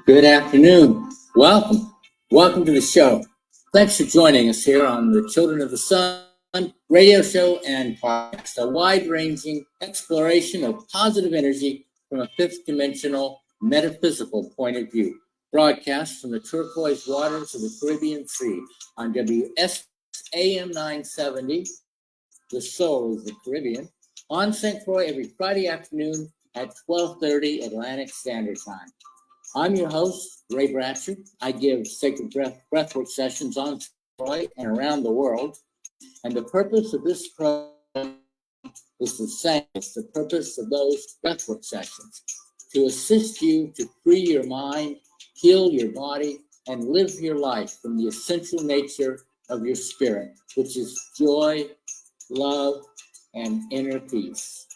Good afternoon. Welcome to the show. Thanks for joining us here on the Children of the Sun radio show and podcast, a wide-ranging exploration of positive energy from a fifth dimensional metaphysical point of view. Broadcast from the turquoise waters of the Caribbean Sea on WSAM 970, the soul of the Caribbean, on St. Croix every Friday afternoon at 12:30 Atlantic Standard Time. I'm your host, Ray Bratcher. I give sacred breathwork sessions on St. Croix and around the world. And the purpose of this program is the same as the purpose of those breathwork sessions, to assist you to free your mind, heal your body, and live your life from the essential nature of your spirit, which is joy, love, and inner peace.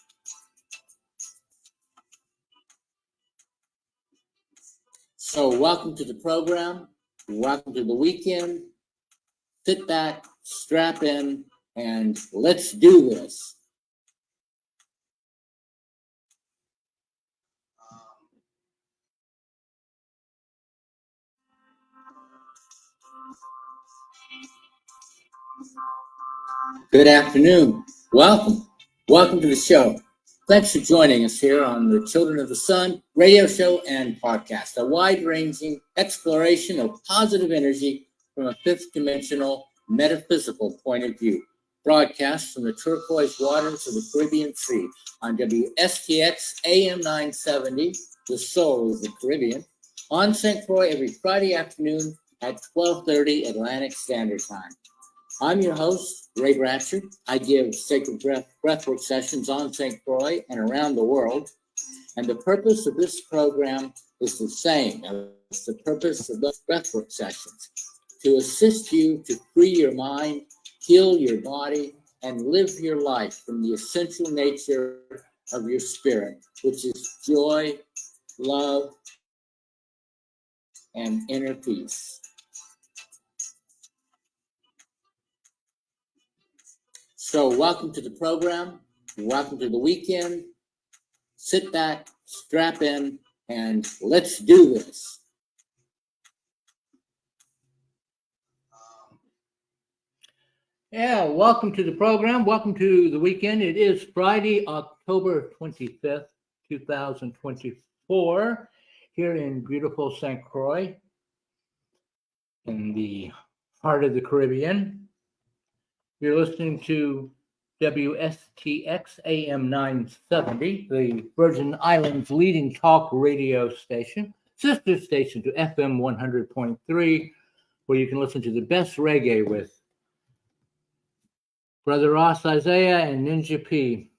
So welcome to the program. Welcome to the weekend. Sit back, strap in, and let's do this. Good afternoon. Welcome to the show. Thanks for joining us here on the Children of the Sun radio show and podcast, a wide-ranging exploration of positive energy from a fifth dimensional metaphysical point of view. Broadcast from the turquoise waters of the Caribbean Sea on WSTX AM 970, the soul of the Caribbean, on St. Croix every Friday afternoon at 12:30 Atlantic Standard Time. I'm your host, Ray Bratcher. I give sacred breathwork sessions on St. Croix and around the world. And the purpose of this program is the same as the purpose of those breathwork sessions, to assist you to free your mind, heal your body, and live your life from the essential nature of your spirit, which is joy, love, and inner peace. So welcome to the program. Welcome to the weekend. Sit back, strap in, and let's do this. Yeah, welcome to the program. Welcome to the weekend. It is Friday, October 25th, 2024, here in beautiful St. Croix, in the heart of the Caribbean. You're listening to WSTX AM 970, the Virgin Islands leading talk radio station, sister station to FM 100.3, where you can listen to the best reggae with Brother Ross Isaiah and Ninja P.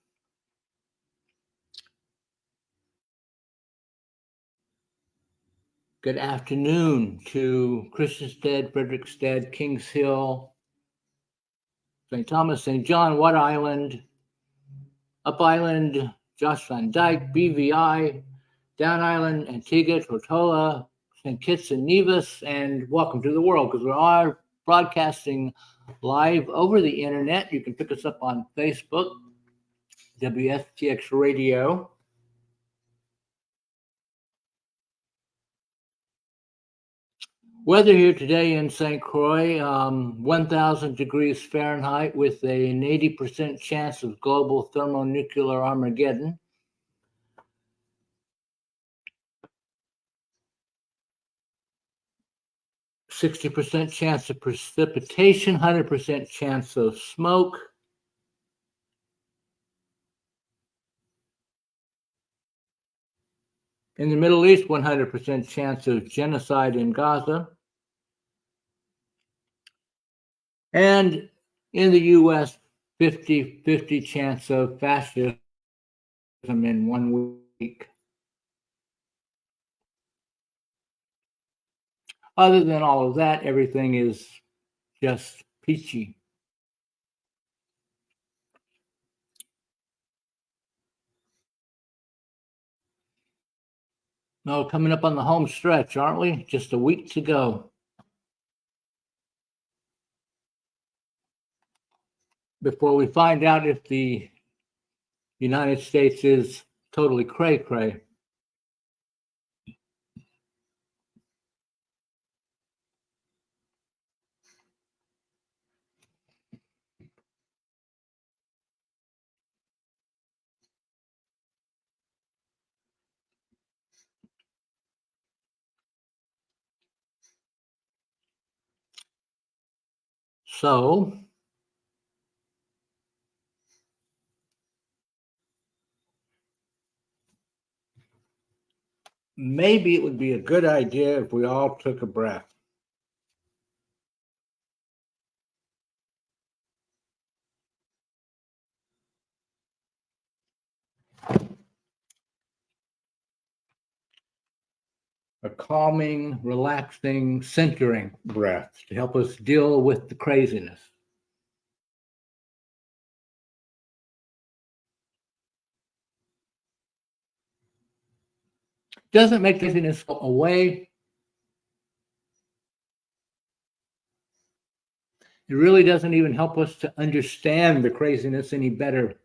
Good afternoon to Christiansted, Frederiksted, Kings Hill, St. Thomas, St. John, Watt Island, Up Island, Josh Van Dyke, BVI, Down Island, Antigua, Tortola, St. Kitts and Nevis, and welcome to the world, because we are broadcasting live over the internet. You can pick us up on Facebook, WSTX Radio. Weather here today in St. Croix, 1,000 degrees Fahrenheit with an 80% chance of global thermonuclear Armageddon. %60 chance of precipitation, 100% chance of smoke. In the Middle East, 100% chance of genocide in Gaza. And in the U.S., 50-50 chance of fascism in 1 week. Other than all of that, everything is just peachy. No, coming up on the home stretch, aren't we? Just a week to go. Before we find out if the United States is totally cray-cray. So maybe it would be a good idea if we all took a breath. A calming, relaxing, centering breath to help us deal with the craziness. Doesn't make craziness go away. It really doesn't even help us to understand the craziness any better.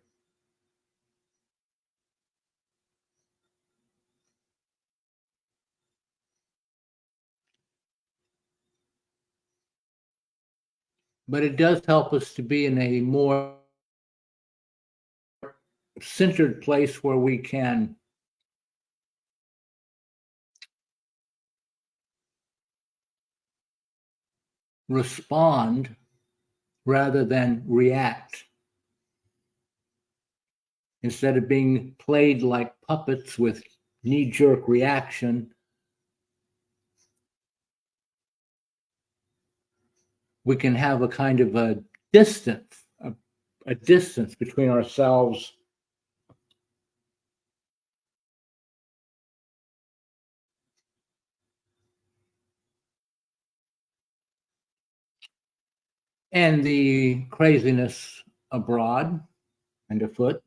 But it does help us to be in a more centered place where we can respond rather than react. Instead of being played like puppets with knee-jerk reaction, we can have a kind of a distance, a distance between ourselves and the craziness abroad and afoot.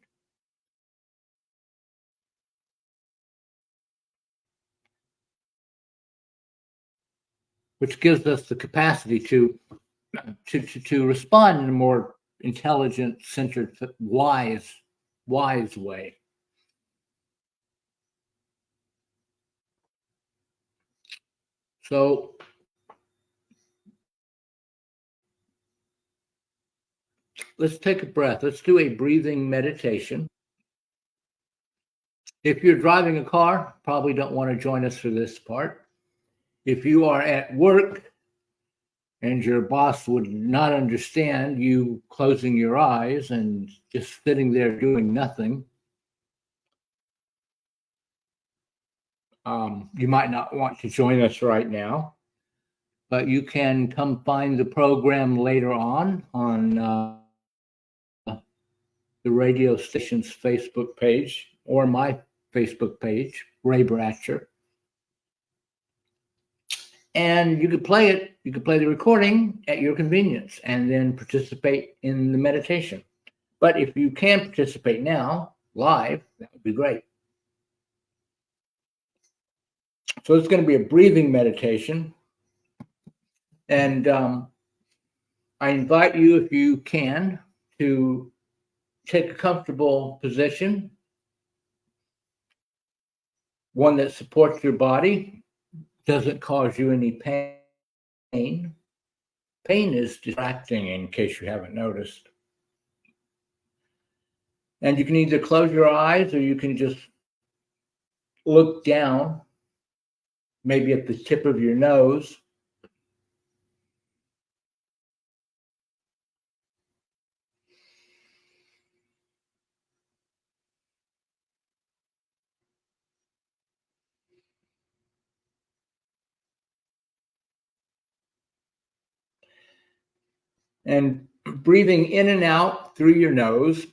Which gives us the capacity to respond in a more intelligent, centered, wise way. So let's take a breath. Let's do a breathing meditation. If you're driving a car, probably don't want to join us for this part. If you are at work and your boss would not understand you closing your eyes and just sitting there doing nothing, you might not want to join us right now. But you can come find the program later on the radio station's Facebook page or my Facebook page, Ray Bratcher. And you could play it, you could play the recording at your convenience and then participate in the meditation. But if you can participate now, live, that would be great. So it's going to be a breathing meditation. And I invite you, if you can, to take a comfortable position, one that supports your body, doesn't cause you any pain. Pain is distracting, in case you haven't noticed. And you can either close your eyes or you can just look down, maybe at the tip of your nose. And breathing in and out through your nose,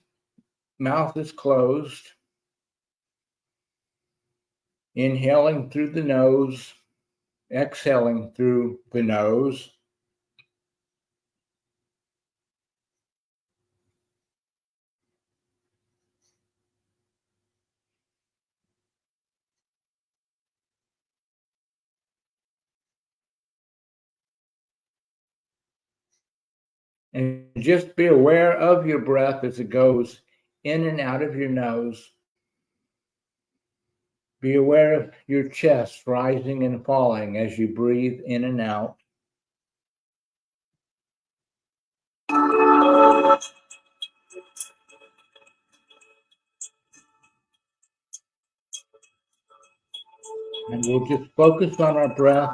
mouth is closed. Inhaling through the nose, exhaling through the nose. And just be aware of your breath as it goes in and out of your nose. Be aware of your chest rising and falling as you breathe in and out. And we'll just focus on our breath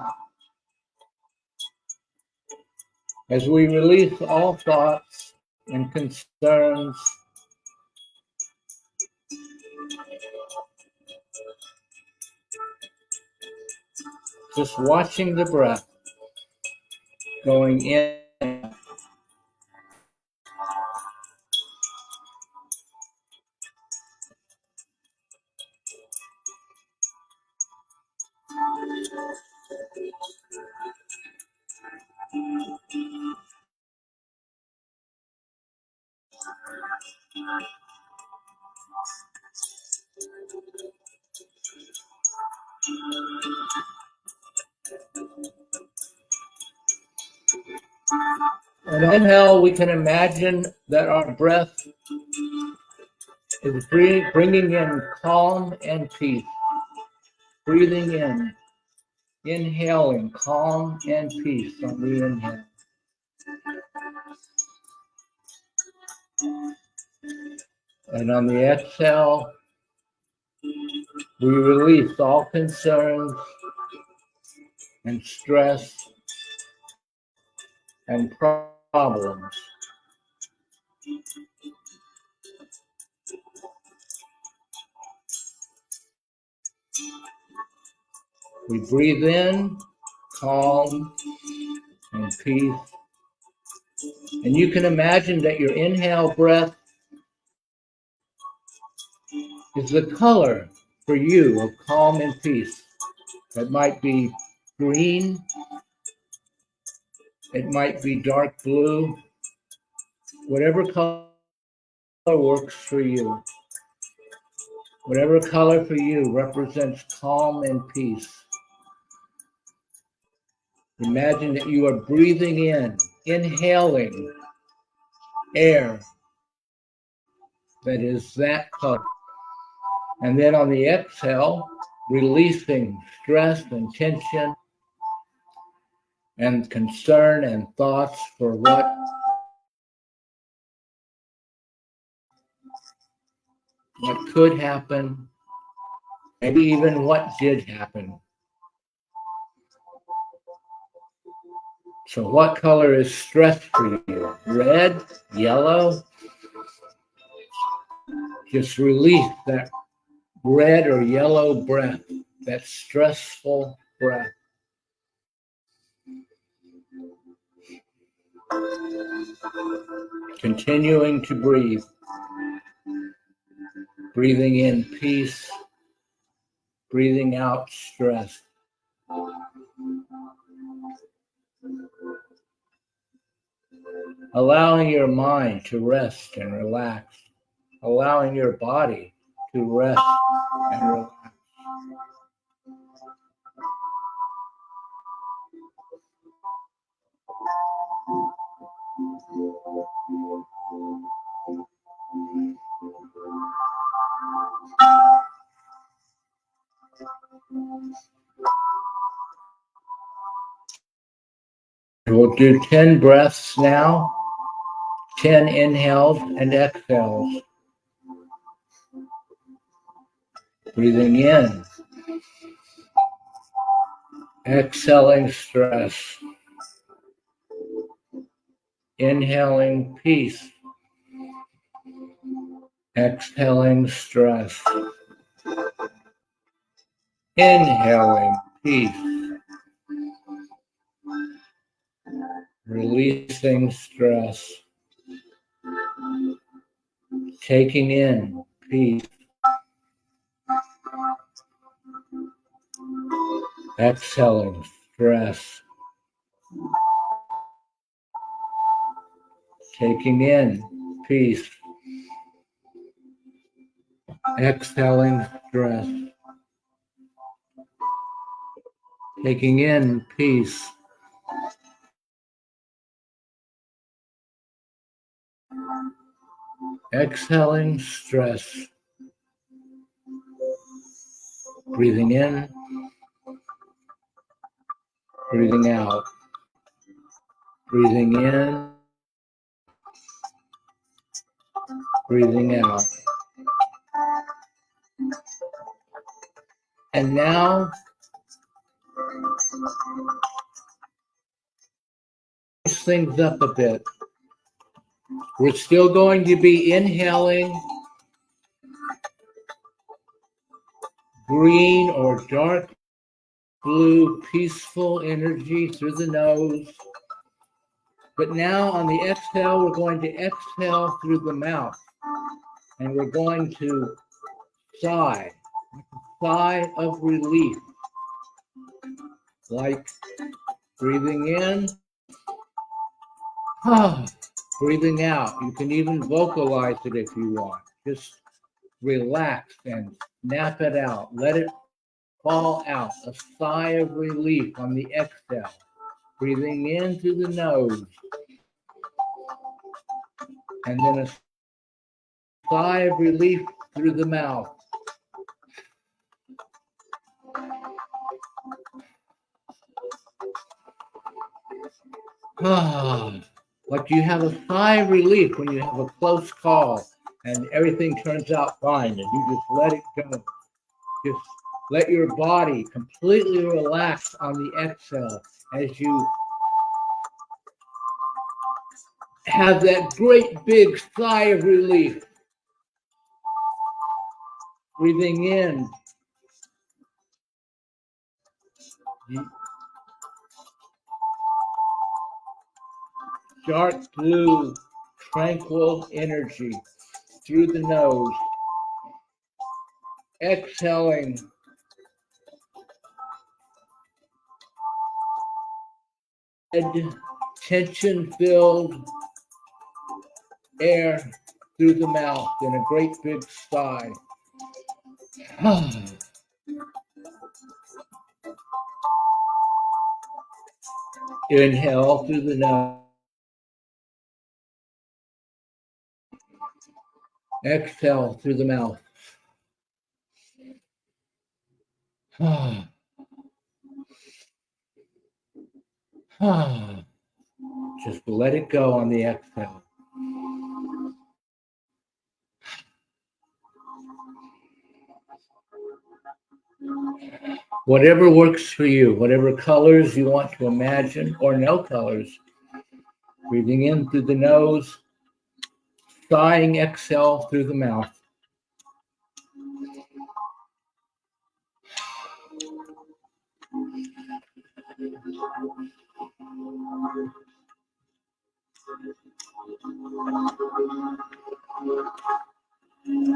as we release all thoughts and concerns. Just watching the breath going in. And inhale, we can imagine that our breath is bringing in calm and peace. Breathing in, inhaling calm and peace on the inhale. And on the exhale, we release all concerns and stress and problems. We breathe in calm and peace. And you can imagine that your inhale breath is the color for you of calm and peace. It might be green, it might be dark blue, whatever color works for you. Whatever color for you represents calm and peace. Imagine that you are breathing in, inhaling air that is that color. And then on the exhale, releasing stress and tension and concern and thoughts for what could happen, maybe even what did happen. So what color is stress for you? Red, yellow? Just release that red or yellow breath, that stressful breath. Continuing to breathe. Breathing in peace, breathing out stress. Allowing your mind to rest and relax. Allowing your body to rest and relax. We'll do 10 breaths now, 10 inhales and exhales. Breathing in, exhaling stress, inhaling peace, exhaling stress, inhaling peace, releasing stress, taking in peace, exhaling stress, taking in peace, exhaling stress, taking in peace, exhaling stress, Breathing in, breathing out, breathing in, breathing out. And now, spice things up a bit. We're still going to be inhaling green or dark blue peaceful energy through the nose. But now on the exhale, we're going to exhale through the mouth. And we're going to sigh of relief. Like breathing in, breathing out. You can even vocalize it if you want. Just relax and snap it out. Let it fall out. A sigh of relief on the exhale. Breathing in through the nose. And then a sigh of relief through the mouth. Like you have a sigh of relief when you have a close call and everything turns out fine and you just let it go. Just let your body completely relax on the exhale as you have that great big sigh of relief. Breathing in. Dark blue, tranquil energy through the nose. Exhaling. Tension-filled air through the mouth in a great big sigh. Inhale through the nose. Exhale through the mouth. Just let it go on the exhale. Whatever works for you, whatever colors you want to imagine, or no colors. Breathing in through the nose, sighing exhale through the mouth.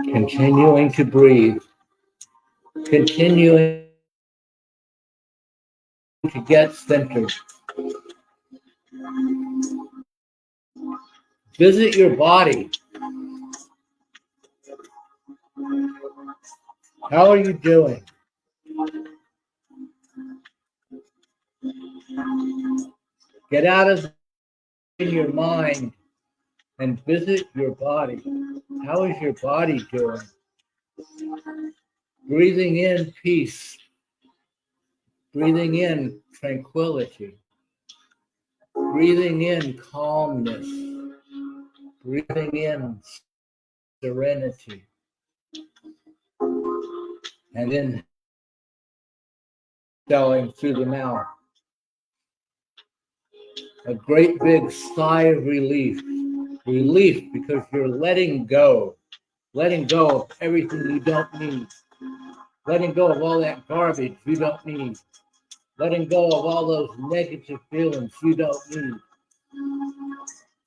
Continuing to breathe. Continuing to get centered. Visit your body. How are you doing? Get out of your mind and visit your body. How is your body doing? Breathing in peace. Breathing in tranquility. Breathing in calmness. Breathing in serenity. And then exhaling through the mouth. A great big sigh of relief. Relief because you're letting go. Letting go of everything you don't need. Letting go of all that garbage you don't need. Letting go of all those negative feelings you don't need.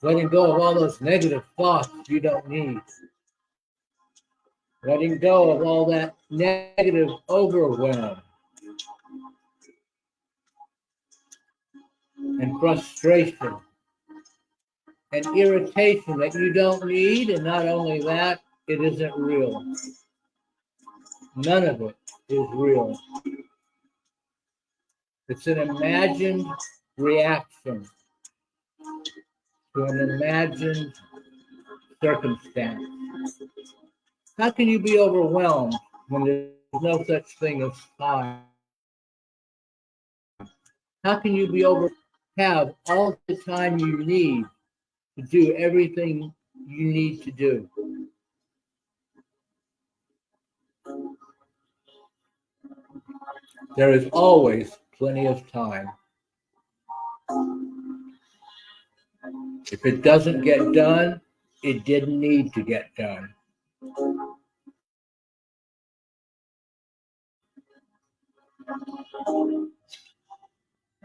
Letting go of all those negative thoughts you don't need. Letting go of all that negative overwhelm and frustration and irritation that you don't need, and not only that, it isn't real. None of it is real. It's an imagined reaction to an imagined circumstance. How can you be overwhelmed when there's There's no such thing as time. How can you have all the time you need to do everything you need to do? There is always plenty of time. If it doesn't get done, it didn't need to get done.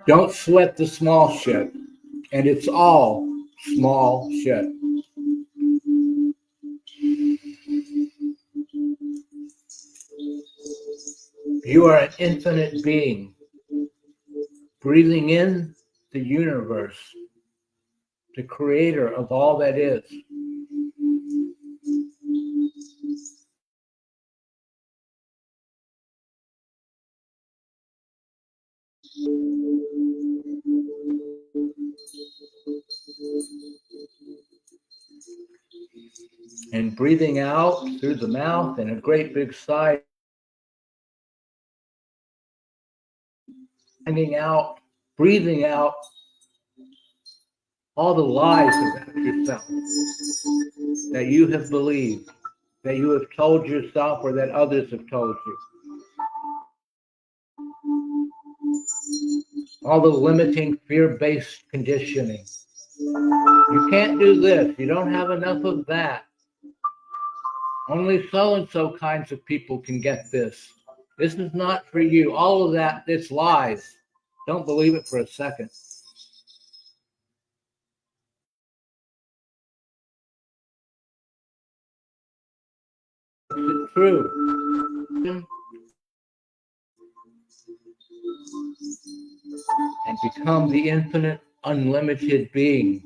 Don't sweat the small shit, and it's all small shit. You are an infinite being, breathing in the universe, the creator of all that is. And breathing out through the mouth and a great big sigh, sending out, breathing out all the lies about yourself that you have believed, that you have told yourself, or that others have told you. All the limiting, fear-based conditioning. You can't do this. You don't have enough of that. Only so-and-so kinds of people can get this. This is not for you. All of that, it's lies. Don't believe it for a second. It's true. And become the infinite, unlimited being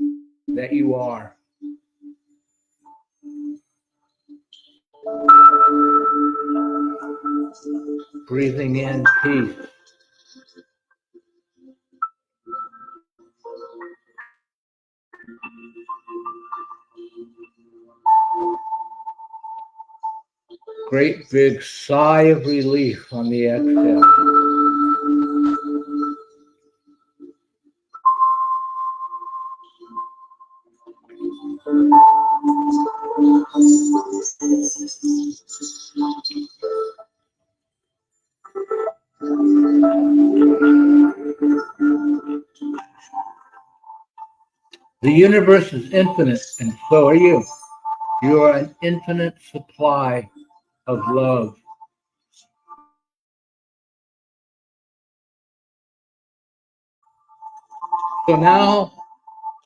that you are. Breathing in peace. Great big sigh of relief on the exhale. The universe is infinite, and so are you. You are an infinite supply of love. So now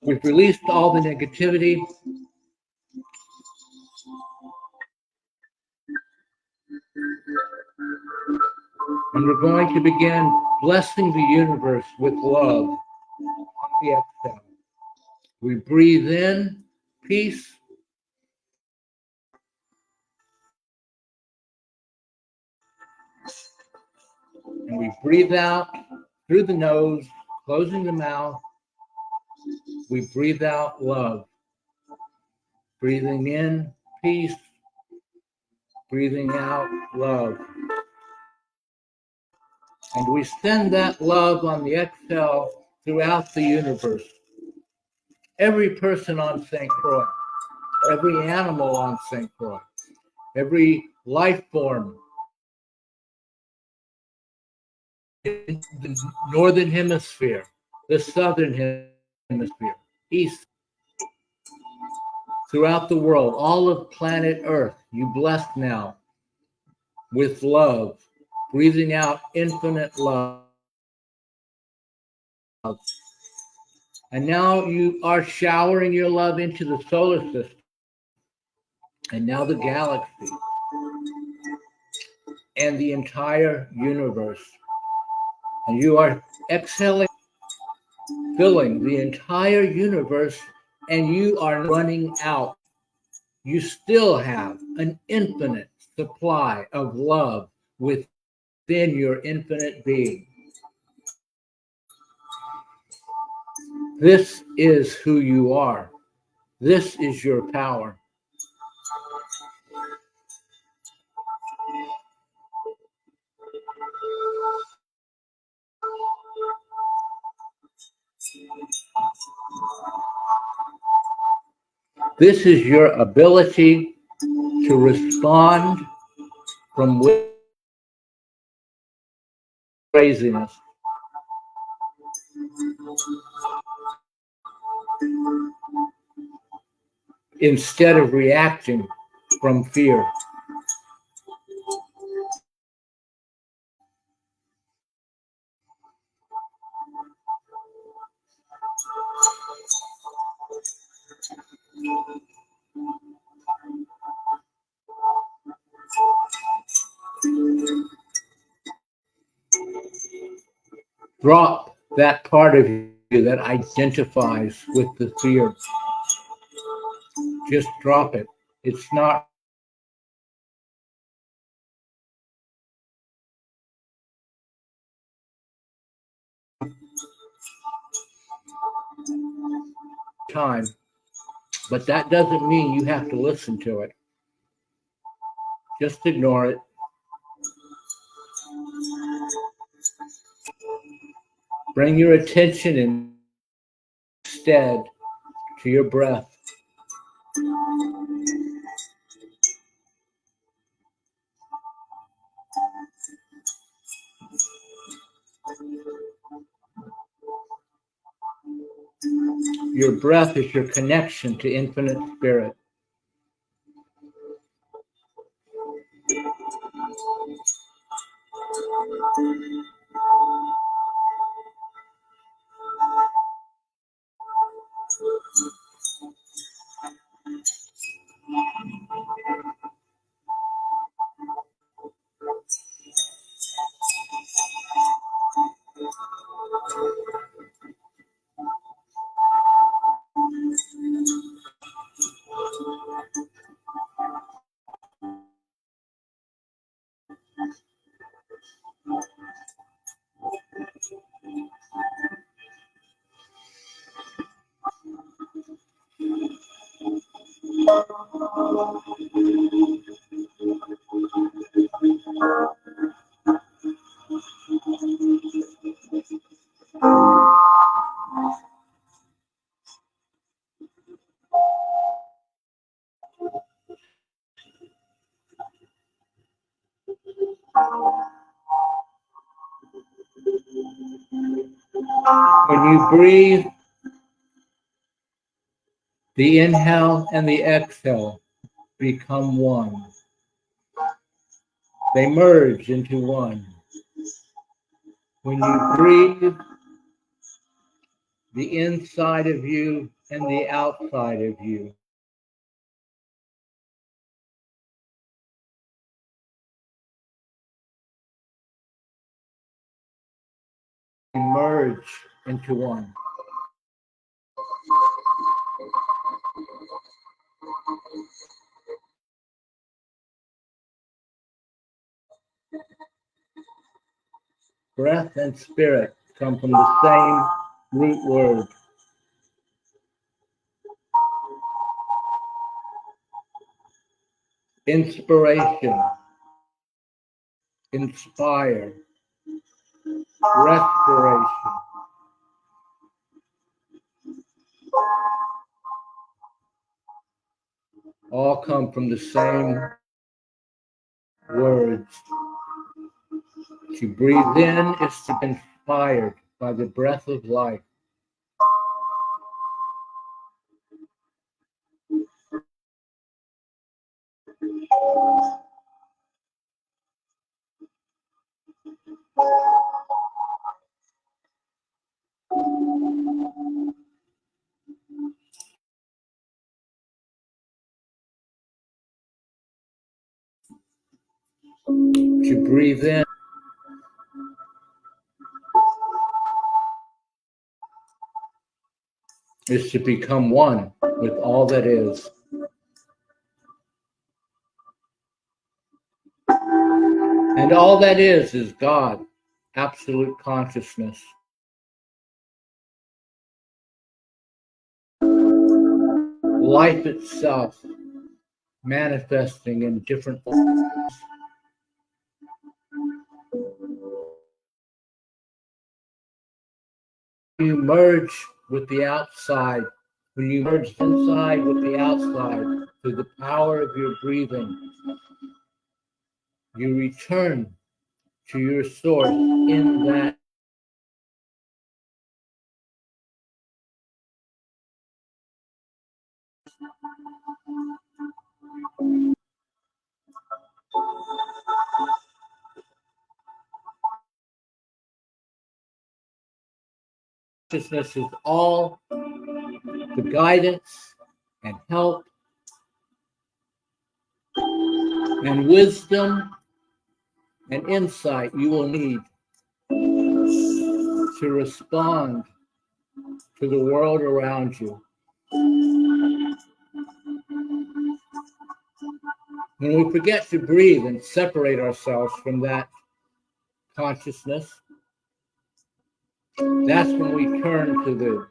we've released all the negativity. And we're going to begin blessing the universe with love on the exhale. We breathe in peace. And we breathe out through the nose, closing the mouth. We breathe out love. Breathing in peace. Breathing out love. And we send that love on the exhale throughout the universe. Every person on St. Croix, every animal on St. Croix, every life form in the northern hemisphere, the southern hemisphere, east, throughout the world, all of planet Earth, you blessed now with love, breathing out infinite love. And now you are showering your love into the solar system, and now the galaxy, and the entire universe. And you are exhaling, filling the entire universe, and you are running out. You still have an infinite supply of love within your infinite being. This is who you are. This is your power. This is your ability to respond from craziness. Instead of reacting from fear. Drop that part of you that identifies with the fear. Just drop it. It's not time, but that doesn't mean you have to listen to it. Just ignore it. Bring your attention instead to your breath. Your breath is your connection to infinite spirit. When you breathe, the inhale and the exhale become one. They merge into one. When you breathe, the inside of you and the outside of you merge into one. Breath and spirit come from the same root word. Inspiration, inspire, respiration. All come from the same words. To breathe in is to be inspired by the breath of life. To breathe in is to become one with all that is. And all that is God, absolute consciousness. Life itself manifesting in different forms. You merge with the outside When you merge inside with the outside through the power of your breathing, you return to your source in that consciousness is all the guidance and help and wisdom and insight you will need to respond to the world around you. When we forget to breathe and separate ourselves from that consciousness, that's when we turn to the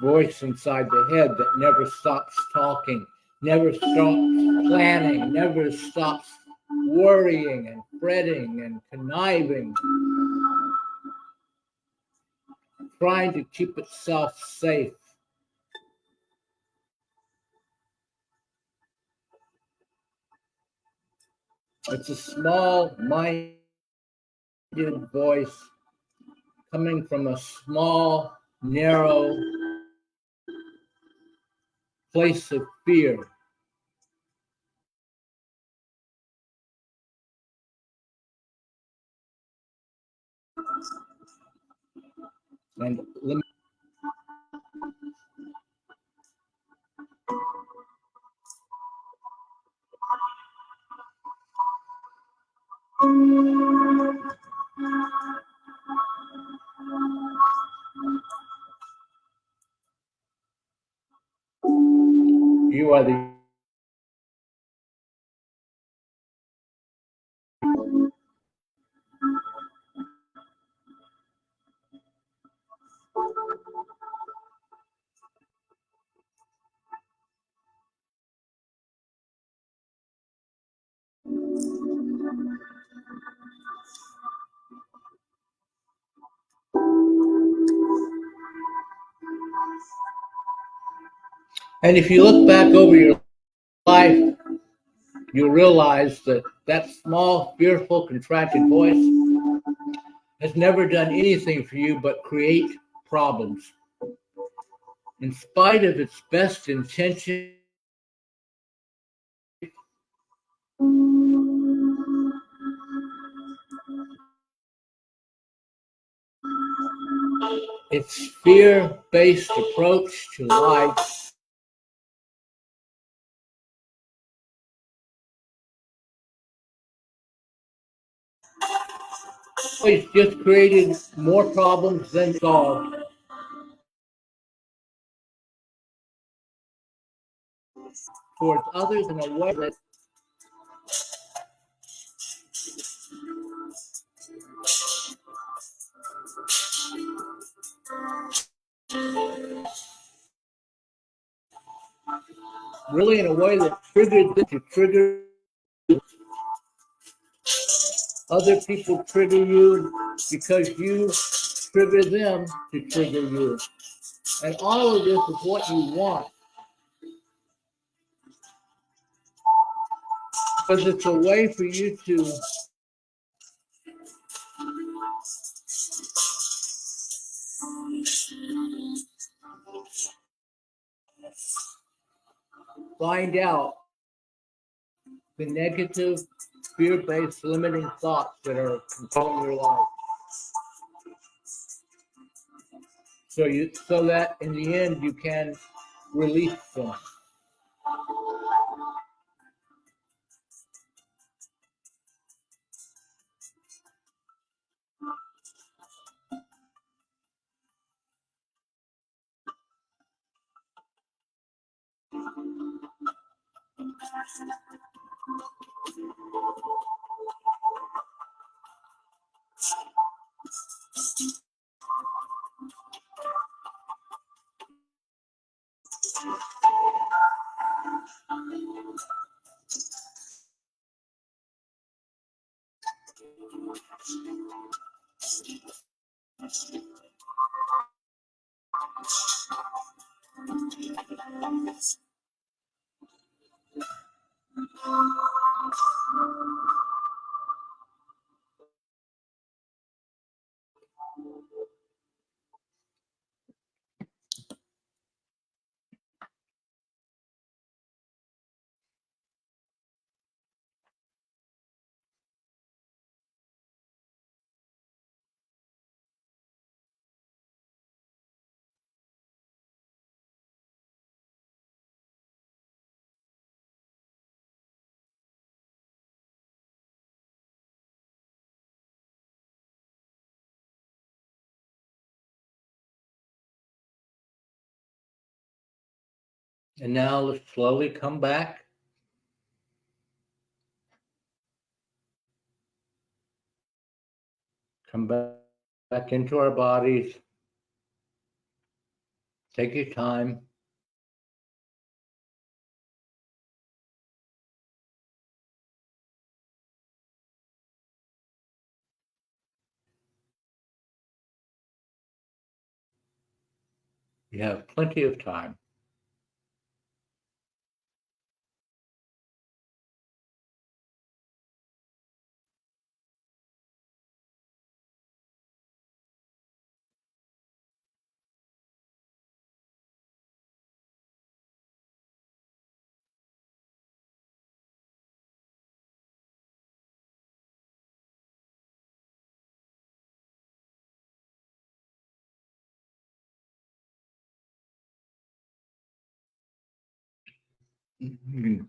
voice inside the head that never stops talking, never stops planning, never stops worrying and fretting and conniving, trying to keep itself safe. It's a small-minded voice coming from a small, narrow place of fear. And you are the and if you look back over your life, you realize that that small, fearful, contracted voice has never done anything for you but create problems. In spite of its best intention, its fear-based approach to life always just created more problems than solved towards others in a way that really in a way that triggered them to trigger other people, trigger you because you trigger them to trigger you. And all of this is what you want. Because it's a way for you to find out the negative, fear-based, limiting thoughts that are controlling your life. So that in the end you can release them. And now let's slowly come back. Come back into our bodies. Take your time. You have plenty of time. You can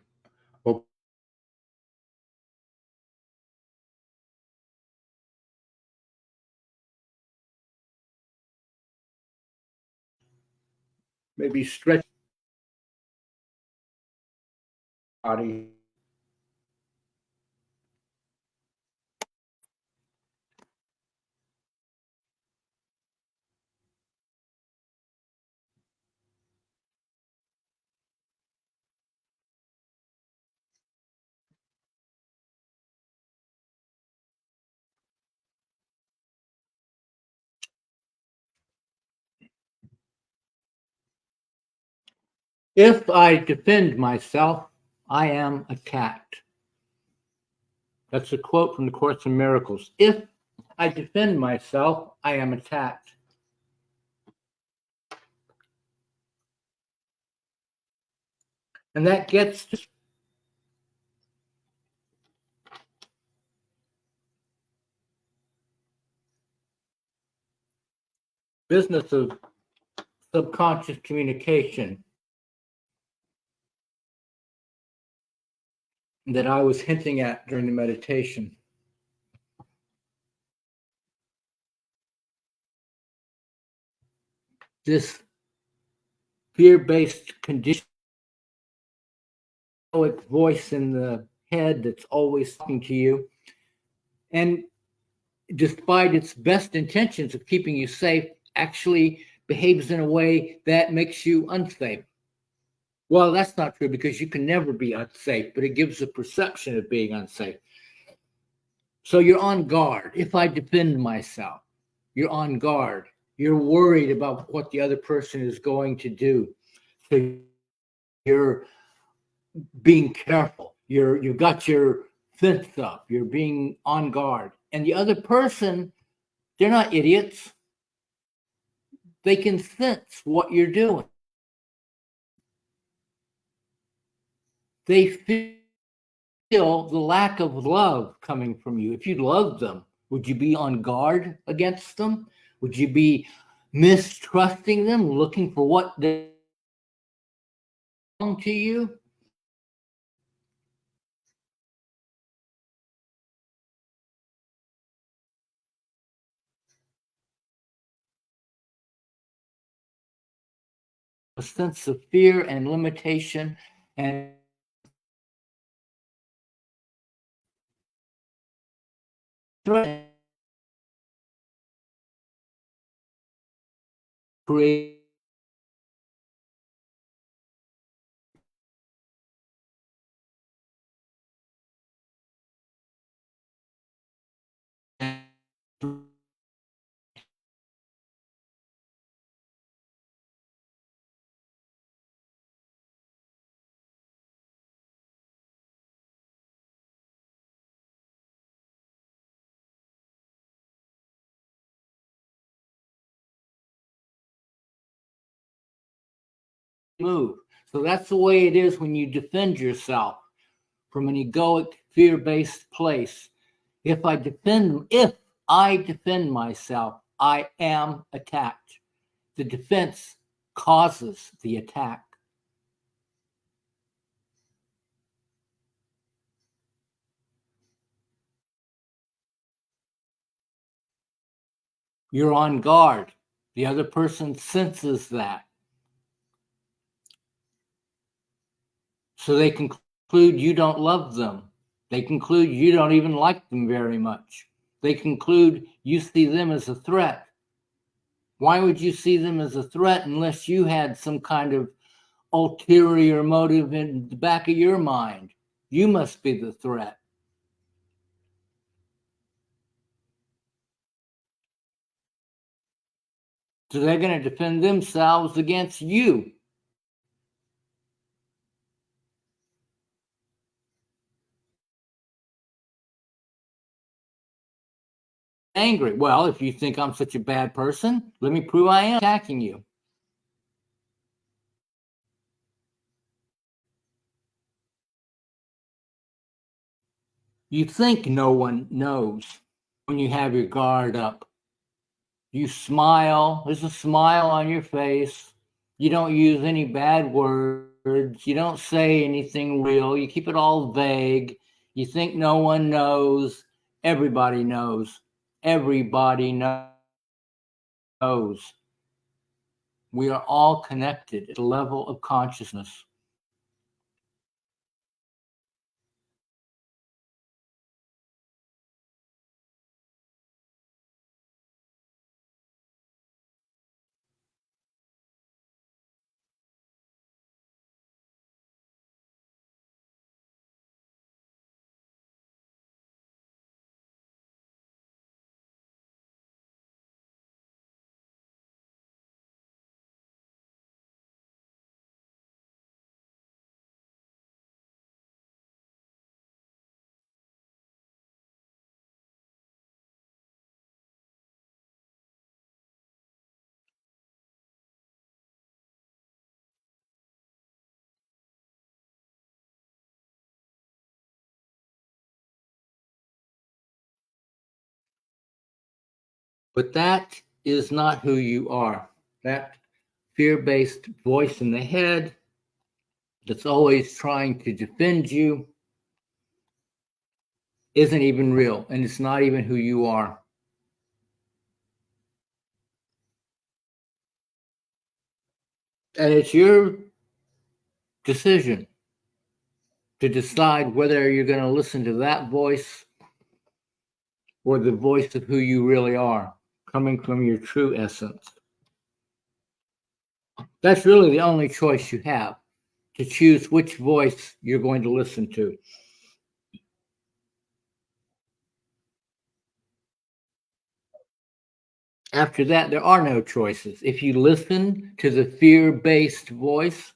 maybe stretch your body. If I defend myself, I am attacked. That's a quote from the Course in Miracles. If I defend myself, I am attacked. And that gets to business of subconscious communication that I was hinting at during the meditation. This fear-based condition, voice in the head that's always talking to you, and despite its best intentions of keeping you safe, actually behaves in a way that makes you unsafe. Well, that's not true because you can never be unsafe, but it gives a perception of being unsafe. So you're on guard. If I defend myself, you're on guard. You're worried about what the other person is going to do. So you're being careful. You've got your fence up. You're being on guard. And the other person, they're not idiots. They can sense what you're doing. They feel the lack of love coming from you. If you loved them, would you be on guard against them? Would you be mistrusting them, looking for what they belong to you? A sense of fear and limitation and create move. So that's the way it is when you defend yourself from an egoic, fear-based place. If I defend myself, I am attacked. The defense causes the attack. You're on guard. The other person senses that. So they conclude you don't love them. They conclude you don't even like them very much. They conclude you see them as a threat. Why would you see them as a threat unless you had some kind of ulterior motive in the back of your mind? You must be the threat. So they're going to defend themselves against you. Angry. Well, if you think I'm such a bad person, let me prove I am attacking you. You think no one knows when you have your guard up. You smile. There's a smile on your face. You don't use any bad words. You don't say anything real. You keep it all vague. You think no one knows. Everybody knows. Everybody knows. We are all connected at a level of consciousness. But that is not who you are. That fear-based voice in the head that's always trying to defend you isn't even real, and it's not even who you are. And it's your decision to decide whether you're going to listen to that voice or the voice of who you really are, coming from your true essence. That's really the only choice you have, to choose which voice you're going to listen to. After that, there are no choices. If you listen to the fear-based voice,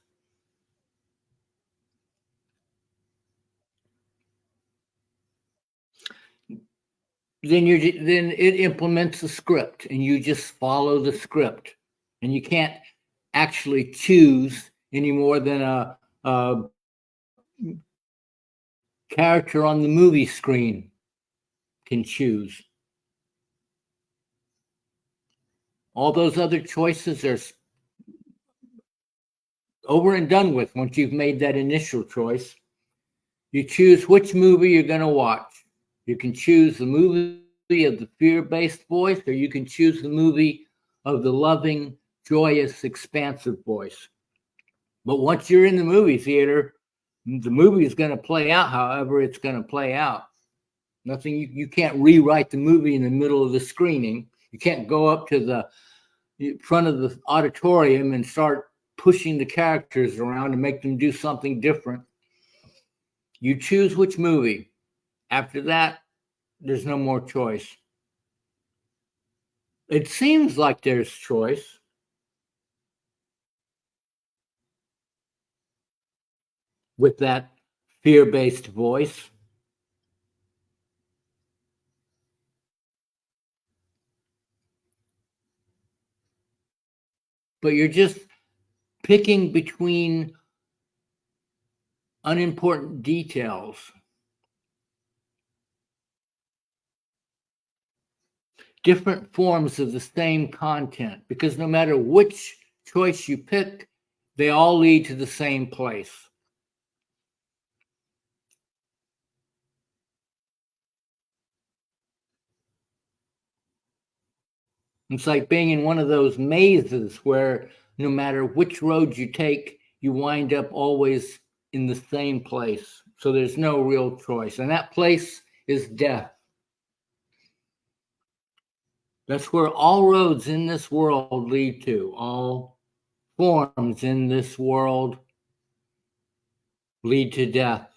then it implements a script, and you just follow the script, and you can't actually choose any more than a character on the movie screen can choose. All those other choices are over and done with once you've made that initial choice. You choose which movie you're going to watch. You can choose the movie of the fear-based voice, or you can choose the movie of the loving, joyous, expansive voice. But once you're in the movie theater, the movie is going to play out however it's going to play out. Nothing, you can't rewrite the movie in the middle of the screening. You can't go up to the front of the auditorium and start pushing the characters around and make them do something different. You choose which movie. After that, there's no more choice. It seems like there's choice. With that fear-based voice. But you're just picking between unimportant details. Different forms of the same content, because no matter which choice you pick, they all lead to the same place. It's like being in one of those mazes where no matter which road you take, you wind up always in the same place. So there's no real choice. And that place is death. That's where all roads in this world lead to. All forms in this world lead to death.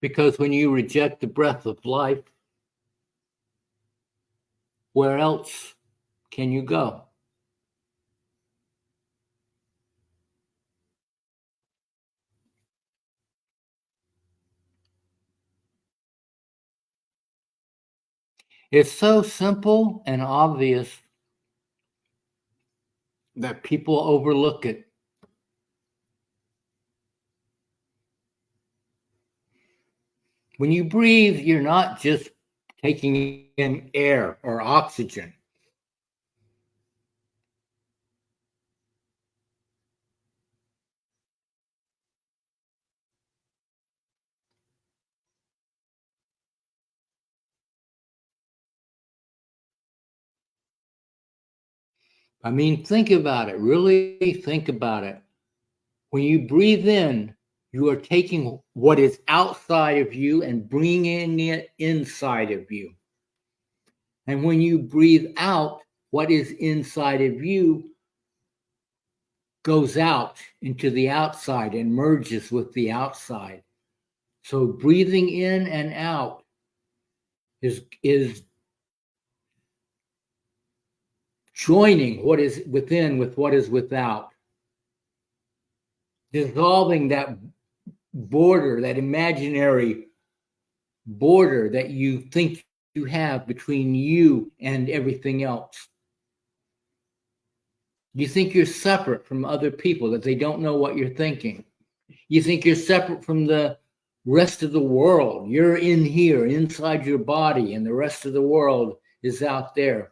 Because when you reject the breath of life, where else can you go? It's so simple and obvious that people overlook it. When you breathe, you're not just taking in air or oxygen. I mean, think about it. Really think about it. When you breathe in, you are taking what is outside of you and bringing it inside of you. And when you breathe out, what is inside of you goes out into the outside and merges with the outside. So breathing in and out is joining what is within with what is without, dissolving that border, that imaginary border that you think you have between you and everything else. You think you're separate from other people, that they don't know what you're thinking. You think you're separate from the rest of the world. You're in here, inside your body, and the rest of the world is out there.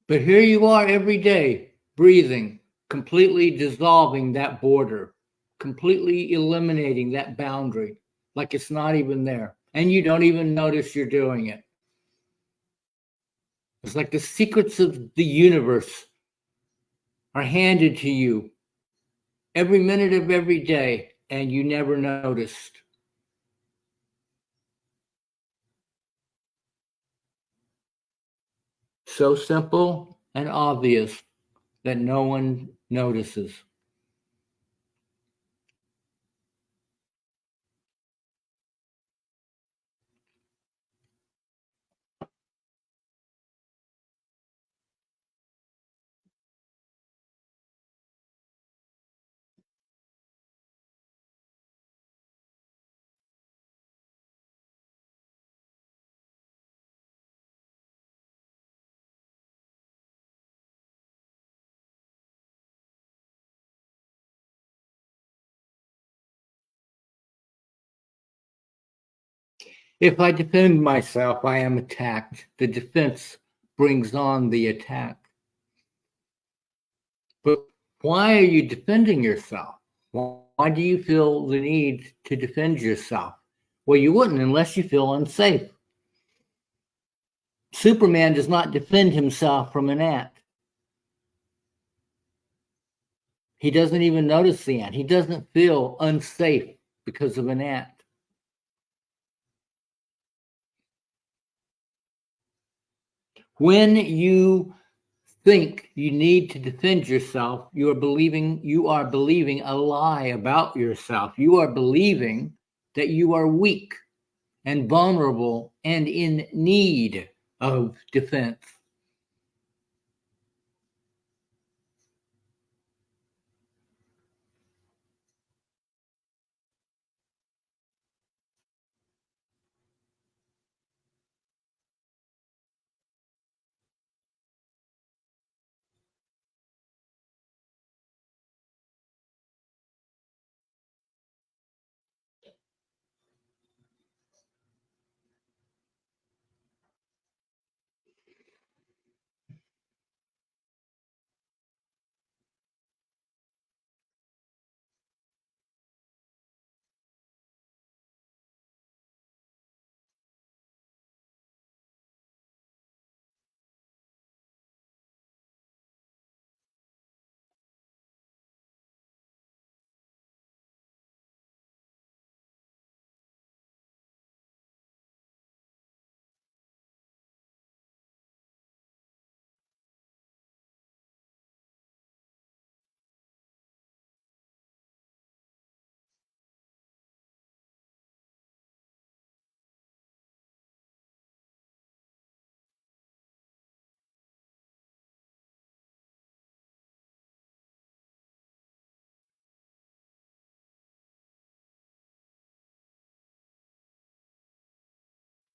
But here you are every day, breathing, completely dissolving that border, completely eliminating that boundary, like it's not even there. And you don't even notice you're doing it. It's like the secrets of the universe are handed to you every minute of every day, and you never noticed. So simple and obvious that no one notices. If I defend myself, I am attacked. The defense brings on the attack. But why are you defending yourself? Why do you feel the need to defend yourself? Well, you wouldn't unless you feel unsafe. Superman does not defend himself from an ant. He doesn't even notice the ant. He doesn't feel unsafe because of an ant. When you think you need to defend yourself, you are believing a lie about yourself. You are believing that you are weak and vulnerable and in need of defense.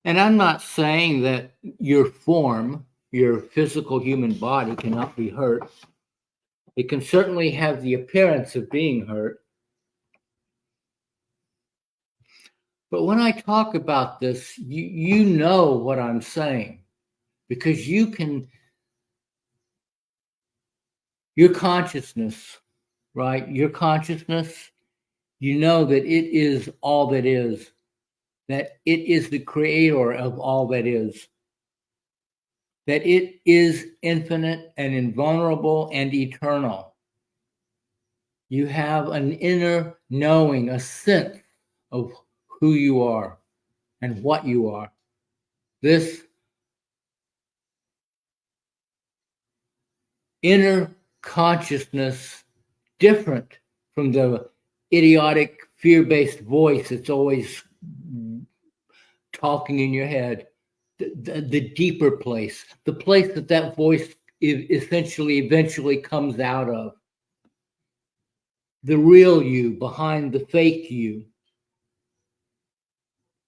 And I'm not saying that your form, your physical human body, cannot be hurt. It can certainly have the appearance of being hurt. But when I talk about this, you know what I'm saying, because your consciousness, right? Your consciousness, you know that it is all that is, that it is the creator of all that is, that it is infinite and invulnerable and eternal. You have an inner knowing, a sense of who you are and what you are. This inner consciousness, different from the idiotic, fear-based voice that's always talking in your head, the deeper place, the place that voice eventually comes out of. The real you behind the fake you.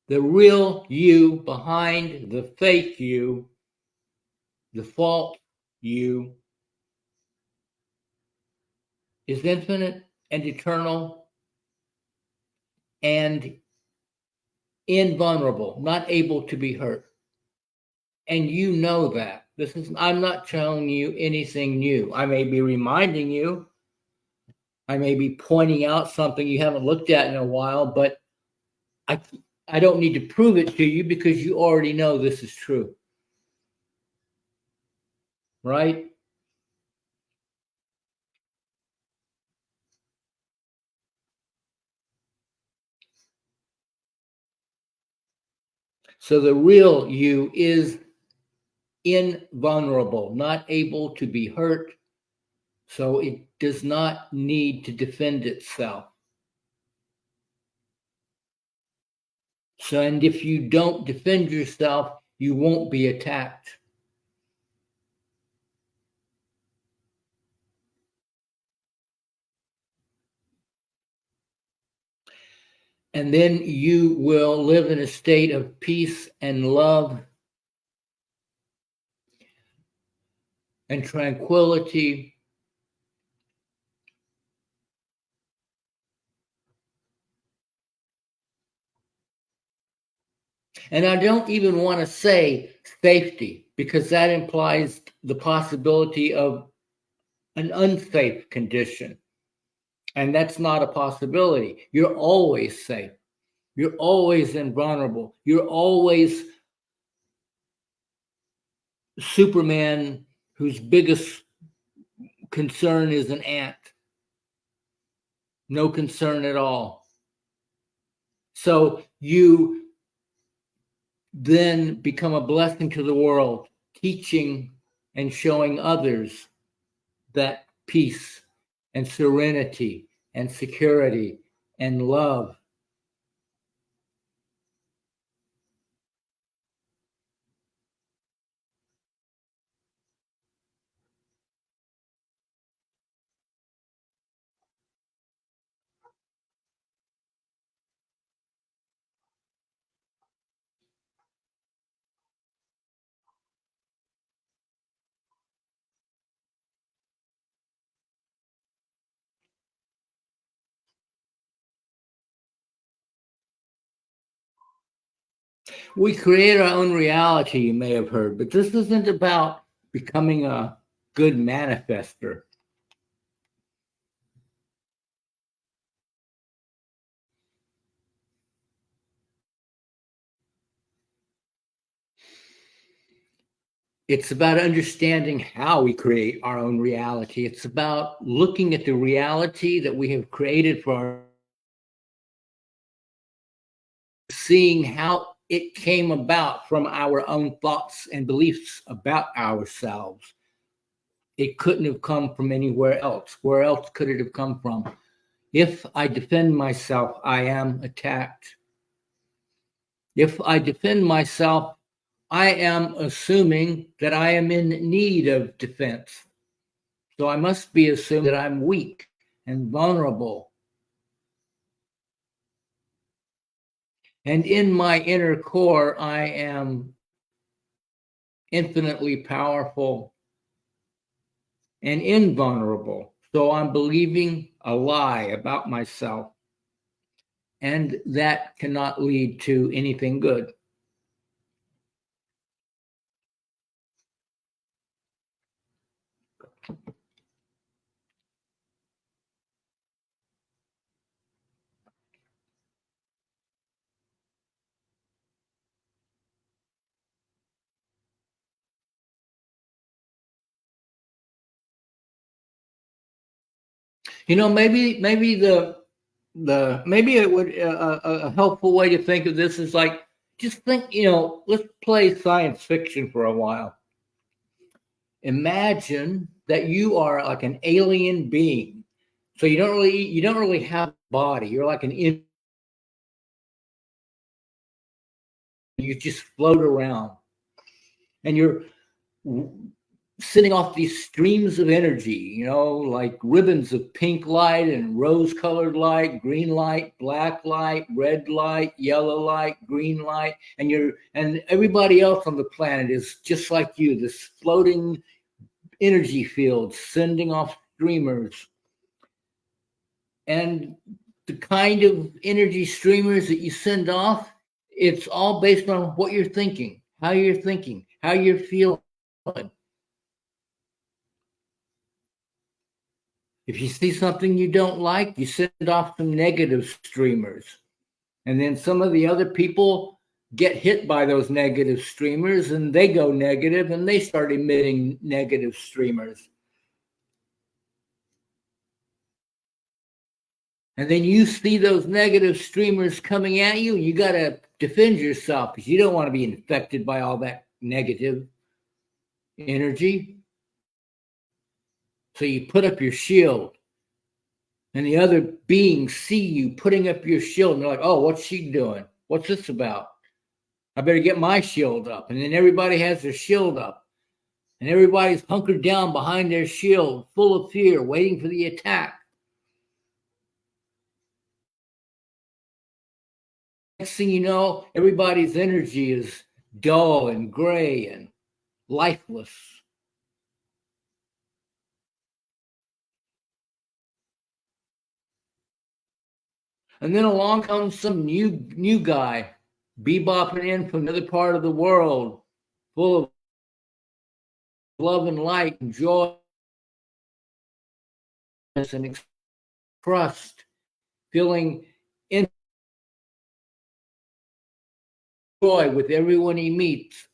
The real you behind the fake you, the false you, is infinite and eternal and invulnerable, not able to be hurt. And you know that. I'm not telling you anything new. I may be reminding you, I may be pointing out something you haven't looked at in a while, but I don't need to prove it to you because you already know this is true. Right? So the real you is invulnerable, not able to be hurt. So it does not need to defend itself. So, and if you don't defend yourself, you won't be attacked. And then you will live in a state of peace and love and tranquility. And I don't even want to say safety, because that implies the possibility of an unsafe condition. And that's not a possibility. You're always safe. You're always invulnerable. You're always Superman whose biggest concern is an ant. No concern at all. So you then become a blessing to the world, teaching and showing others that peace and serenity and security and love. We create our own reality, you may have heard, but this isn't about becoming a good manifester. It's about understanding how we create our own reality. It's about looking at the reality that we have created for our, seeing how it came about from our own thoughts and beliefs about ourselves. It couldn't have come from anywhere else. Where else could it have come from? If I defend myself, I am attacked. If I defend myself, I am assuming that I am in need of defense. So I must be assuming that I'm weak and vulnerable. And in my inner core, I am infinitely powerful and invulnerable. So I'm believing a lie about myself. And that cannot lead to anything good. Maybe maybe it would a helpful way to think of this is like just think. Let's play science fiction for a while. Imagine that you are like an alien being, so you don't really have a body. You're like you just float around, and you're sending off these streams of energy, like ribbons of pink light and rose colored light, green light, black light, red light, yellow light, green light. And everybody else on the planet is just like you, this floating energy field sending off streamers. And the kind of energy streamers that you send off, it's all based on what you're thinking, how you're feeling. If you see something you don't like, you send off some negative streamers. And then some of the other people get hit by those negative streamers and they go negative and they start emitting negative streamers. And then you see those negative streamers coming at you, and you got to defend yourself because you don't want to be infected by all that negative energy. So you put up your shield. And the other beings see you putting up your shield, and they're like, oh, what's she doing? What's this about? I better get my shield up. And then everybody has their shield up. And everybody's hunkered down behind their shield, full of fear, waiting for the attack. Next thing you know, everybody's energy is dull and gray and lifeless. And then along comes some new guy, bebopping in from another part of the world, full of love and light and joy and trust, feeling in joy with everyone he meets.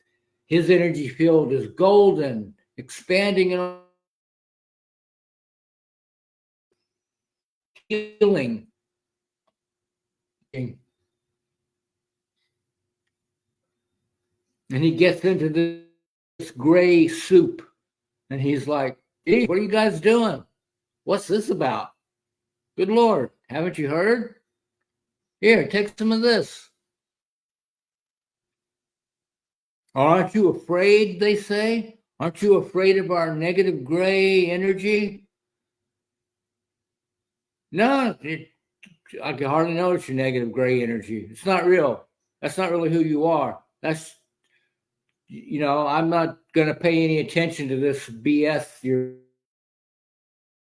His energy field is golden, expanding and healing. And he gets into this gray soup. And he's like, "Hey, what are you guys doing? What's this about? Good Lord, haven't you heard? Here, take some of this." Aren't you afraid, they say? Aren't you afraid of our negative gray energy? No, I can hardly know it's your negative gray energy. It's not real. That's not really who you are. That's, I'm not going to pay any attention to this BS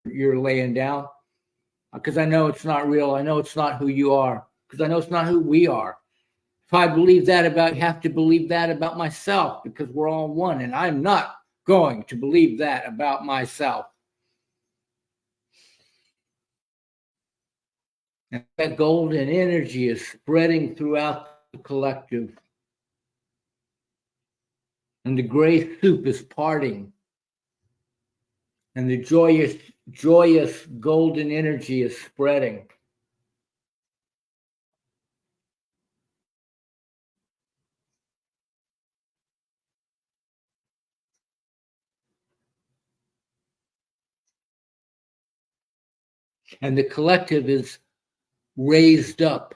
you're laying down, because I know it's not real. I know it's not who you are, because I know it's not who we are. If I believe that about, I have to believe that about myself, because we're all one, and I'm not going to believe that about myself. And that golden energy is spreading throughout the collective. And the gray soup is parting. And the joyous golden energy is spreading. And the collective is raised up,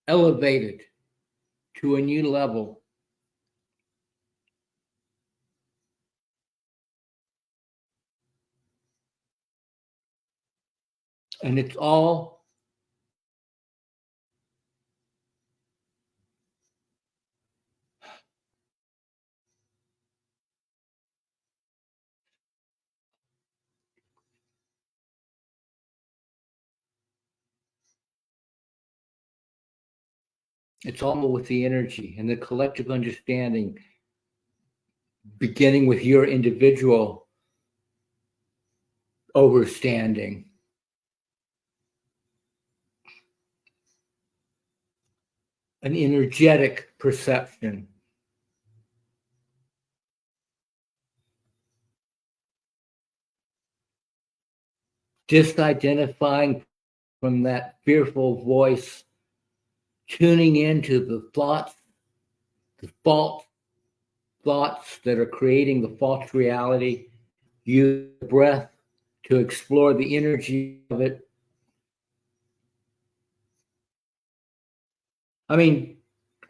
elevated to a new level. And it's all with the energy and the collective understanding, beginning with your individual overstanding. An energetic perception. Disidentifying from that fearful voice, tuning into the thoughts, the false thoughts that are creating the false reality. Use breath to explore the energy of it. I mean,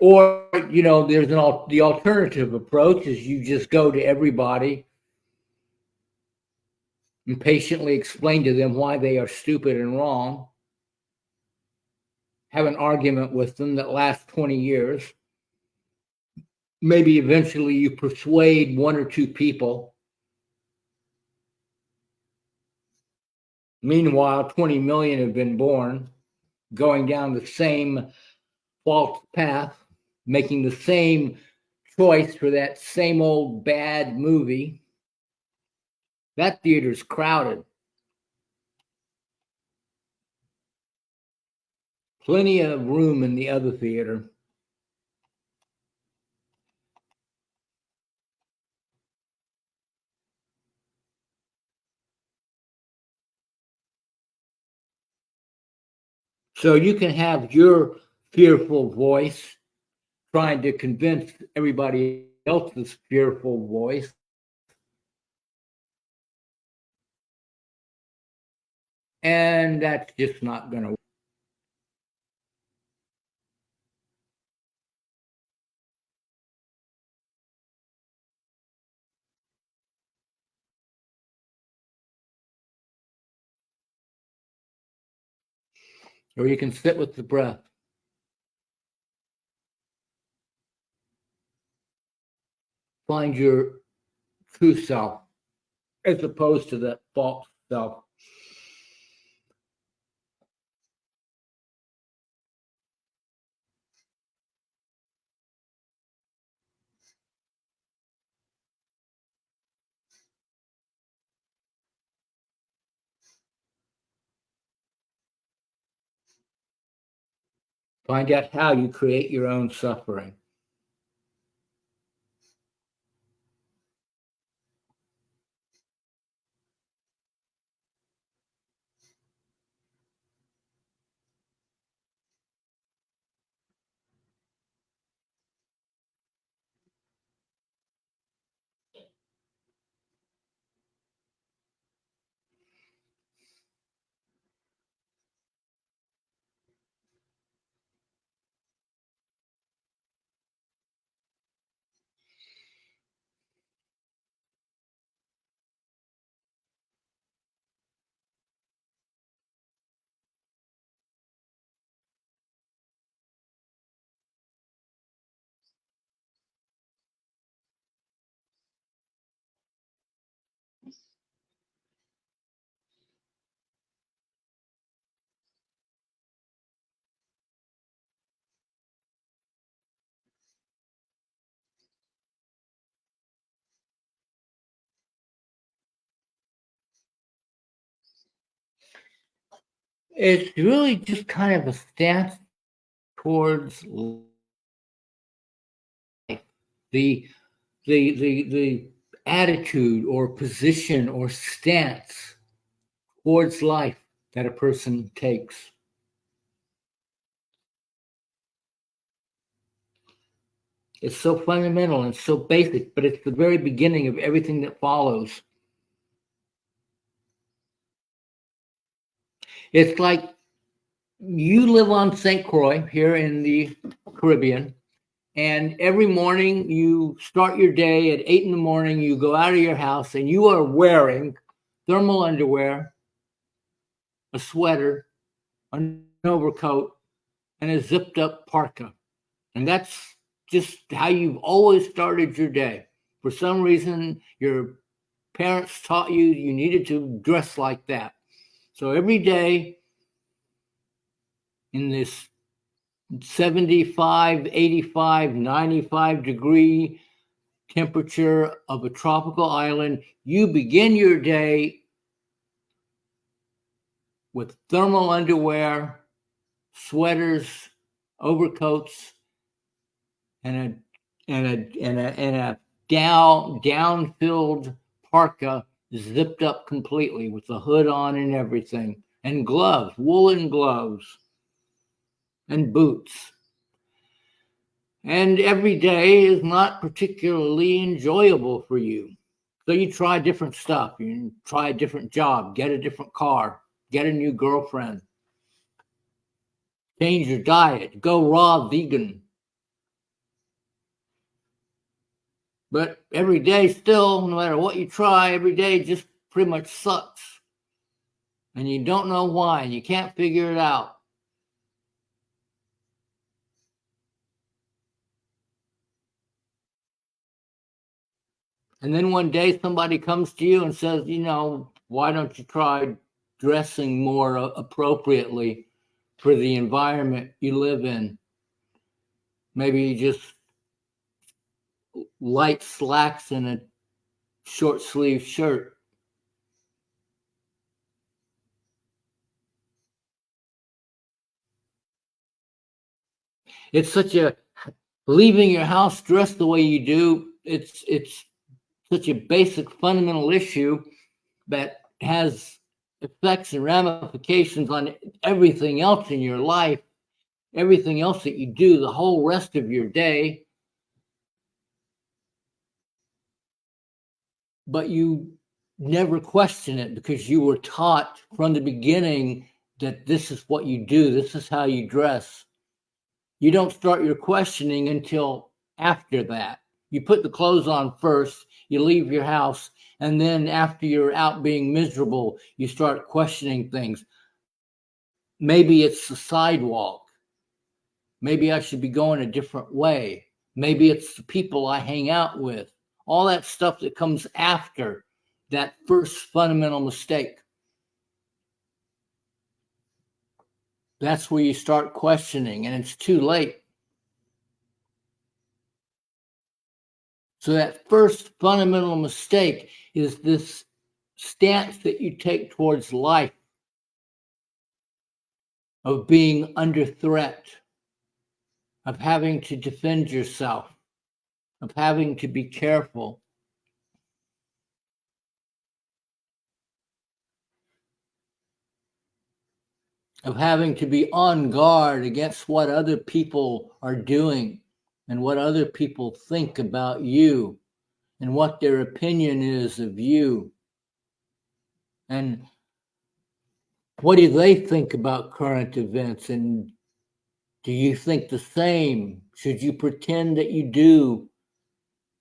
or there's the alternative approach is you just go to everybody and patiently explain to them why they are stupid and wrong. Have an argument with them that lasts 20 years. Maybe eventually you persuade one or two people. Meanwhile, 20 million have been born, going down the same false path, making the same choice for that same old bad movie. That theater's crowded. Plenty of room in the other theater. So you can have your fearful voice trying to convince everybody else's fearful voice. And that's just not going to work. Or you can sit with the breath. Find your true self as opposed to that false self. Find out how you create your own suffering. It's really just kind of a stance towards life. The the attitude or position or stance towards life that a person takes. It's so fundamental and so basic, but it's the very beginning of everything that follows. It's like you live on St. Croix here in the Caribbean, and every morning you start your day at 8 in the morning, you go out of your house and you are wearing thermal underwear, a sweater, an overcoat, and a zipped up parka. And that's just how you've always started your day. For some reason, your parents taught you you needed to dress like that. So every day in this 75, 85, 95 degree temperature of a tropical island, you begin your day with thermal underwear, sweaters, overcoats, and a down filled parka zipped up completely with the hood on and everything, and gloves, woolen gloves, and boots. And every day is not particularly enjoyable for you. So you try different stuff. You try a different job, get a different car, get a new girlfriend, change your diet, go raw vegan. But every day still, no matter what you try, every day just pretty much sucks. And you don't know why, and you can't figure it out. And then one day somebody comes to you and says, why don't you try dressing more appropriately for the environment you live in? Maybe just light slacks and a short sleeve shirt. It's such a leaving your house dressed the way you do. It's such a basic fundamental issue that has effects and ramifications on everything else in your life, everything else that you do, the whole rest of your day. But you never question it because you were taught from the beginning that this is what you do, this is how you dress. You don't start your questioning until after that. You put the clothes on first, you leave your house, and then after you're out being miserable, you start questioning things. Maybe it's the sidewalk. Maybe I should be going a different way. Maybe it's the people I hang out with. All that stuff that comes after that first fundamental mistake. That's where you start questioning, and it's too late. So that first fundamental mistake is this stance that you take towards life of being under threat, of having to defend yourself, of having to be careful. Of having to be on guard against what other people are doing and what other people think about you and what their opinion is of you. And what do they think about current events? And do you think the same? Should you pretend that you do?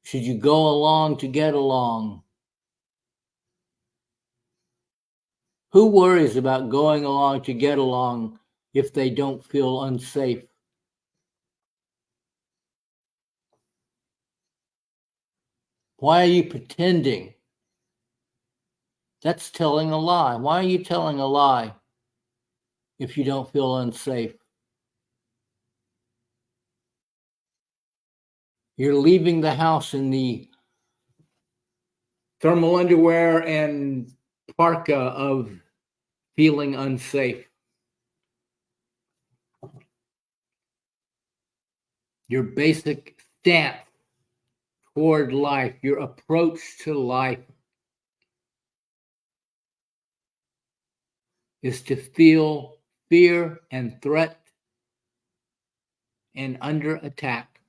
Should you go along to get along? Who worries about going along to get along if they don't feel unsafe? Why are you pretending? That's telling a lie. Why are you telling a lie if you don't feel unsafe? You're leaving the house in the thermal underwear and parka of feeling unsafe. your basic stance toward life, your approach to life is to feel fear and threat and under attack.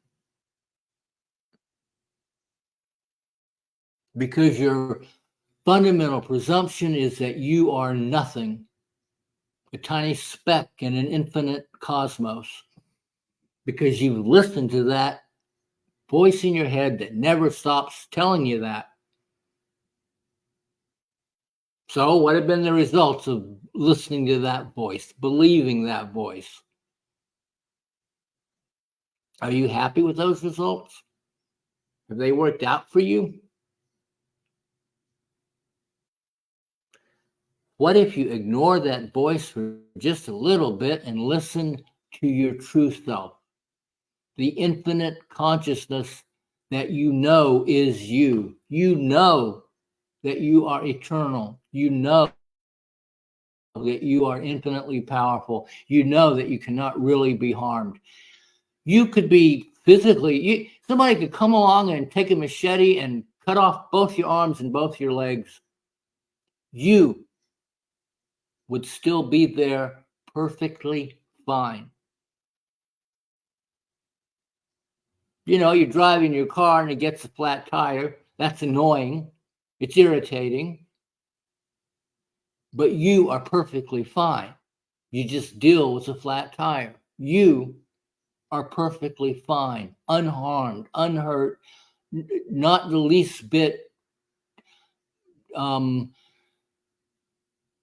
Because your fundamental presumption is that you are nothing, a tiny speck in an infinite cosmos. Because you've listened to that voice in your head that never stops telling you that. So, what have been the results of listening to that voice, believing that voice? Are you happy with those results? Have they worked out for you? What if you ignore that voice for just a little bit and listen to your true self, the infinite consciousness that you know is you? You know that you are eternal. You know that you are infinitely powerful. You know that you cannot really be harmed. You could be physically, somebody could come along and take a machete and cut off both your arms and both your legs. You would still be there perfectly fine. You know, you're driving your car and it gets a flat tire. That's annoying. It's irritating. But you are perfectly fine. You just deal with a flat tire. You are perfectly fine, unharmed, unhurt, not the least bit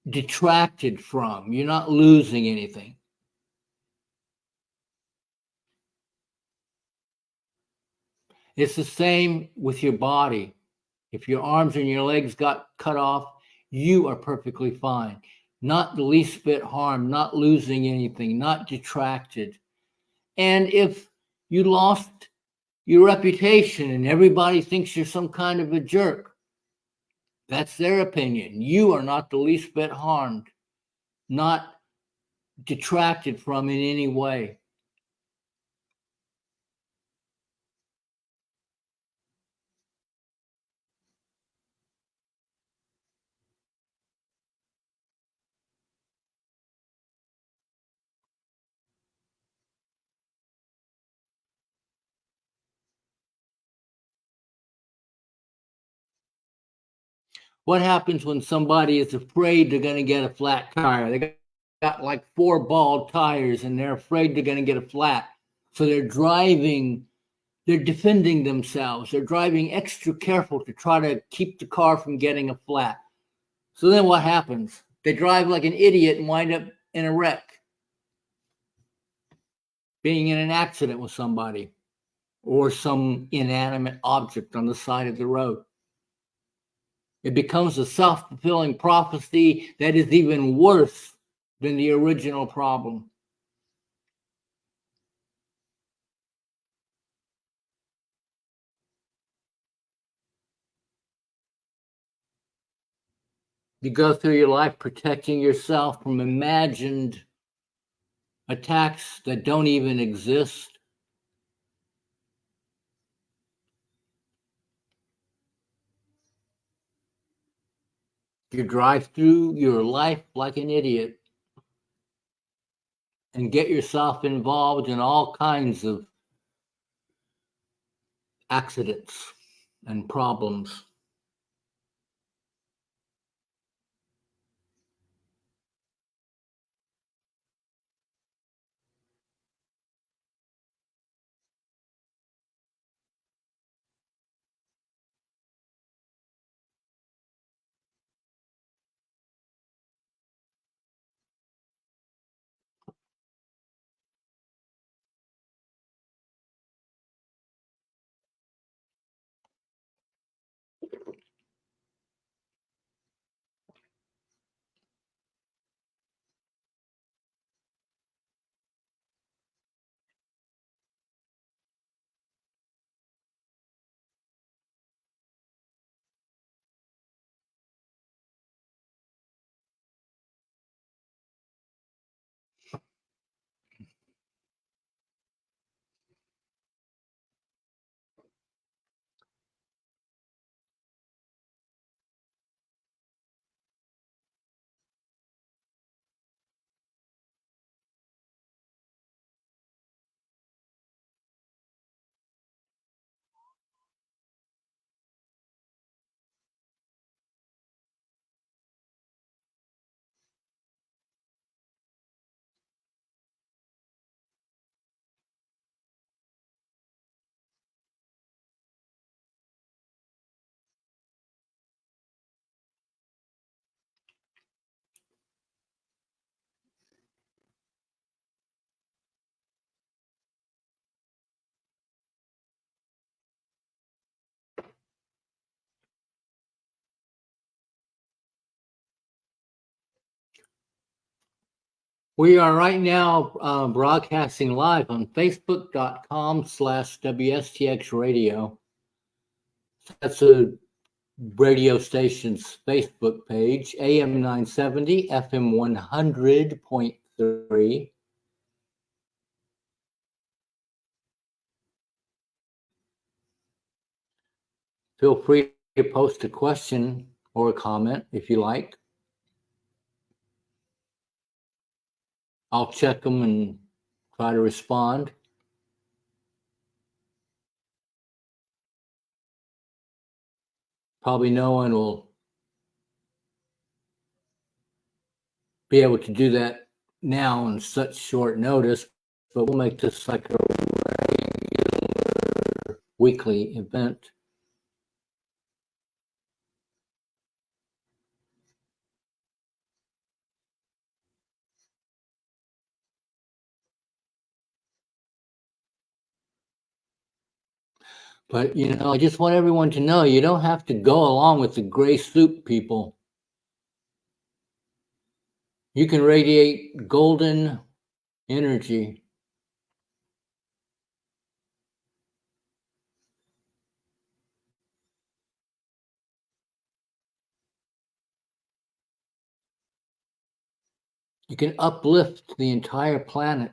detracted from. You're not losing anything. It's the same with your body. If your arms and your legs got cut off, you are perfectly fine. Not the least bit harmed, not losing anything, not detracted. And if you lost your reputation and everybody thinks you're some kind of a jerk, that's their opinion. You are not the least bit harmed, not detracted from in any way. What happens when somebody is afraid they're going to get a flat tire? They got like 4 bald tires and they're afraid they're going to get a flat. So they're driving, they're defending themselves. They're driving extra careful to try to keep the car from getting a flat. So then what happens? They drive like an idiot and wind up in a wreck, being in an accident with somebody or some inanimate object on the side of the road. It becomes a self-fulfilling prophecy that is even worse than the original problem. You go through your life protecting yourself from imagined attacks that don't even exist. You drive through your life like an idiot and get yourself involved in all kinds of accidents and problems. We are right now broadcasting live on facebook.com/WSTX radio. That's a radio station's Facebook page, AM 970, FM 100.3. Feel free to post a question or a comment if you like. I'll check them and try to respond. Probably no one will be able to do that now on such short notice, but we'll make this like a regular weekly event. But, I just want everyone to know you don't have to go along with the gray suit people. You can radiate golden energy. You can uplift the entire planet.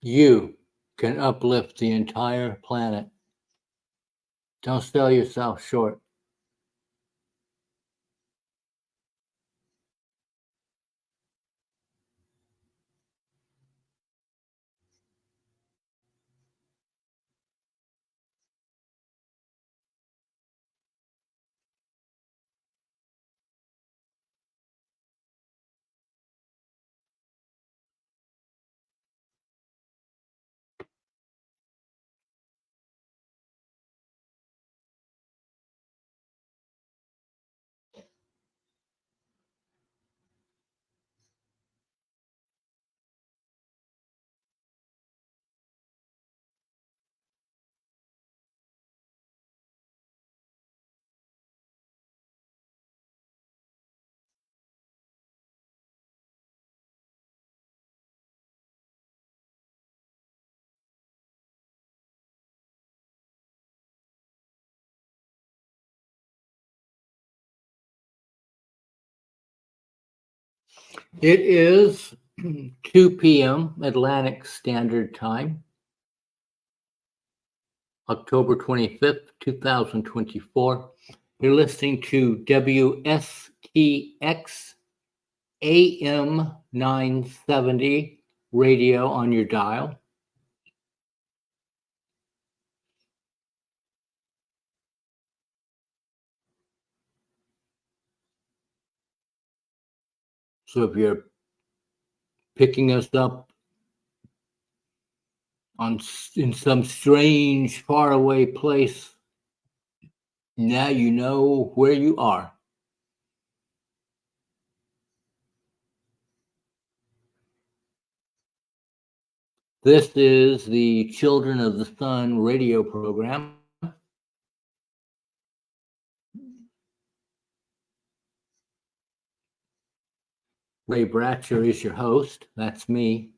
You can uplift the entire planet. Don't sell yourself short. It is 2 p.m. Atlantic Standard Time, October 25th, 2024. You're listening to WSTX AM 970 radio on your dial. So if you're picking us up in some strange, faraway place, now you know where you are. This is the Children of the Sun radio program. Ray Bratcher is your host. That's me.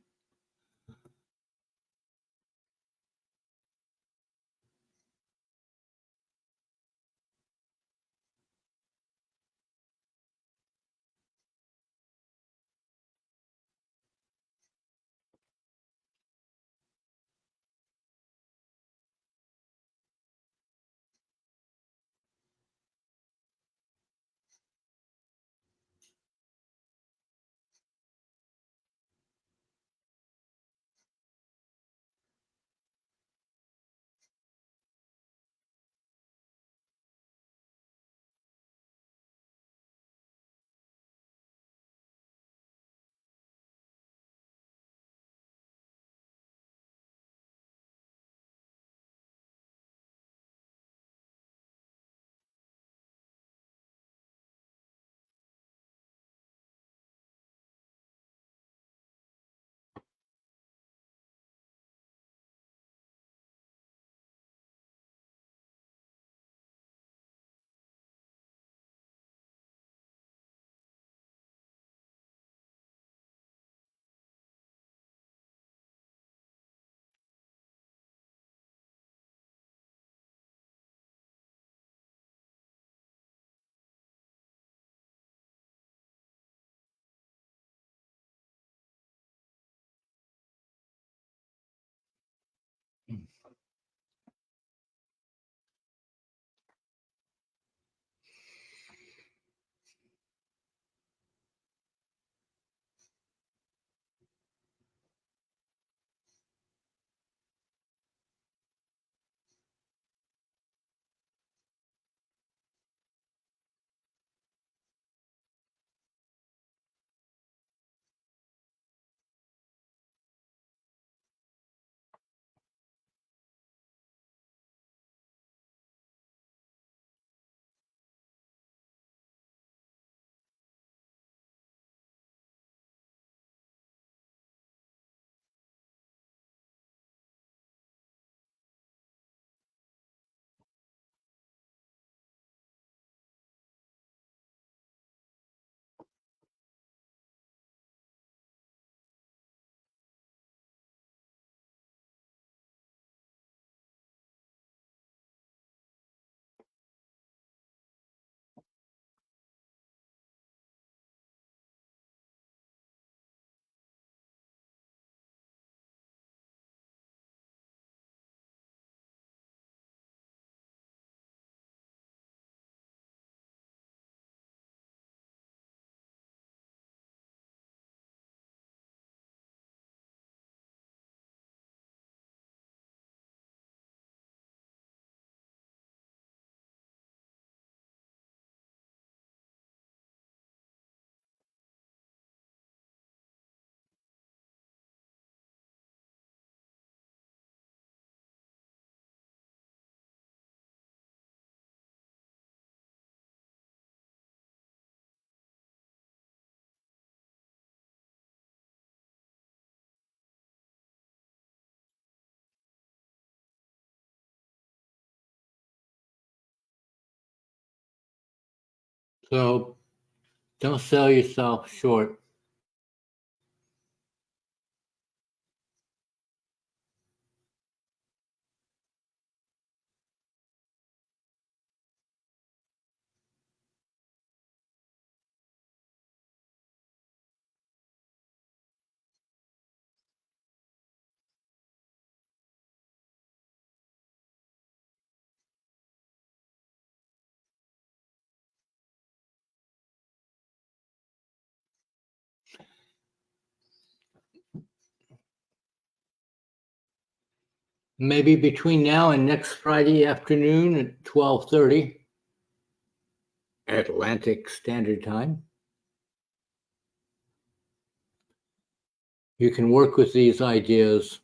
So don't sell yourself short. Maybe between now and next Friday afternoon at 12:30 Atlantic Standard Time, you can work with these ideas.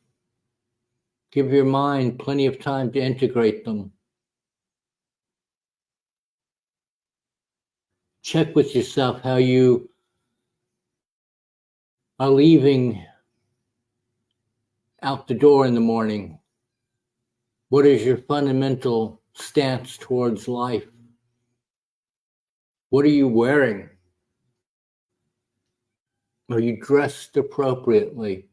Give your mind plenty of time to integrate them. Check with yourself how you are leaving out the door in the morning. What is your fundamental stance towards life? What are you wearing? Are you dressed appropriately?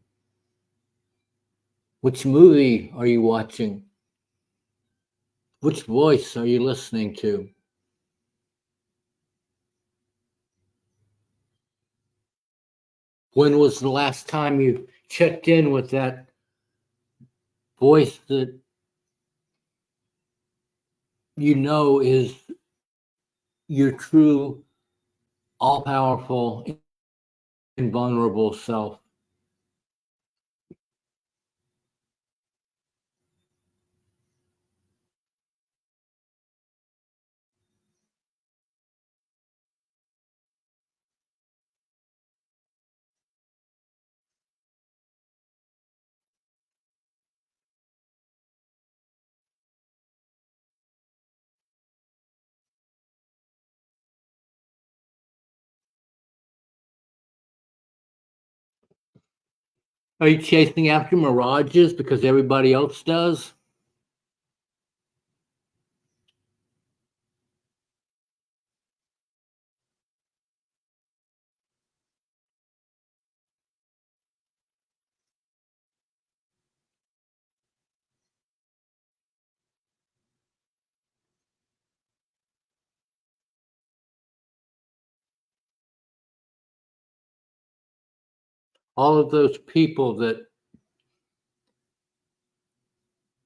Which movie are you watching? Which voice are you listening to? When was the last time you checked in with that voice that you know is your true, all powerful, invulnerable self? Are you chasing after mirages because everybody else does? All of those people that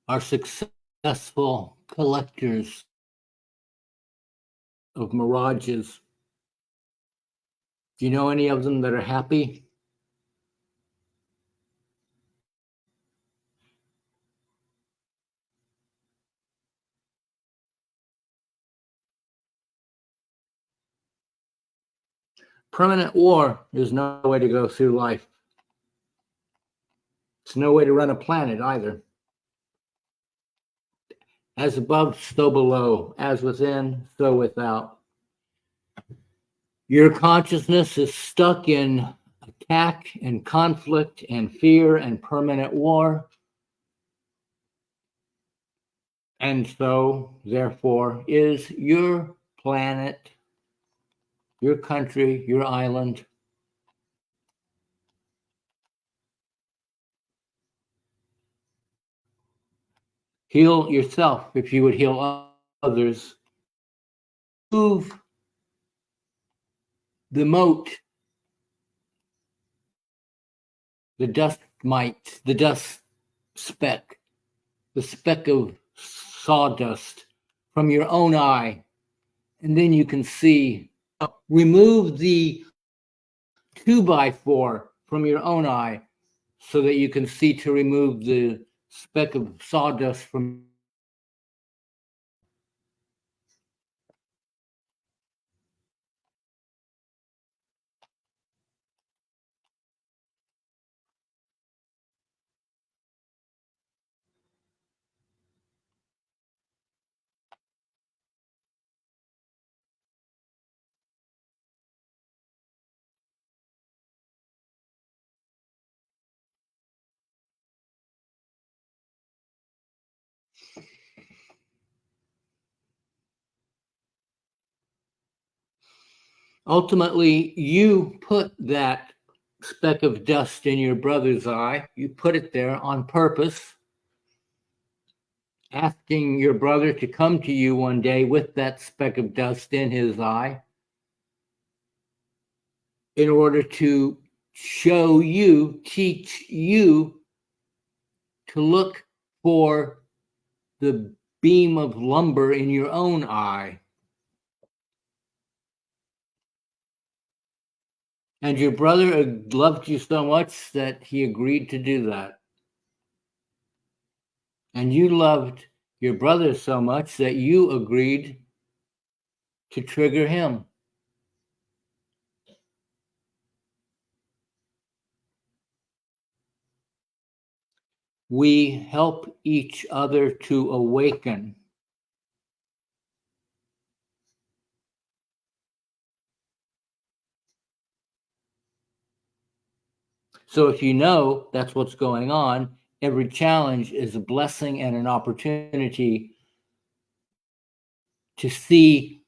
are successful collectors of mirages, do you know any of them that are happy? Permanent war is no way to go through life. It's no way to run a planet either. As above, so below. As within, so without. Your consciousness is stuck in attack and conflict and fear and permanent war. And so, therefore, is your planet, your country, your island. Heal yourself if you would heal others. Move the mote, the dust mite, the dust speck, the speck of sawdust from your own eye. And then you can see, remove the 2x4 from your own eye so that you can see to remove the speck of sawdust from. Ultimately, you put that speck of dust in your brother's eye. You put it there on purpose, asking your brother to come to you one day with that speck of dust in his eye in order to show you, teach you to look for the beam of lumber in your own eye. And your brother loved you so much that he agreed to do that. And you loved your brother so much that you agreed to trigger him. We help each other to awaken. So if you know that's what's going on, every challenge is a blessing and an opportunity to see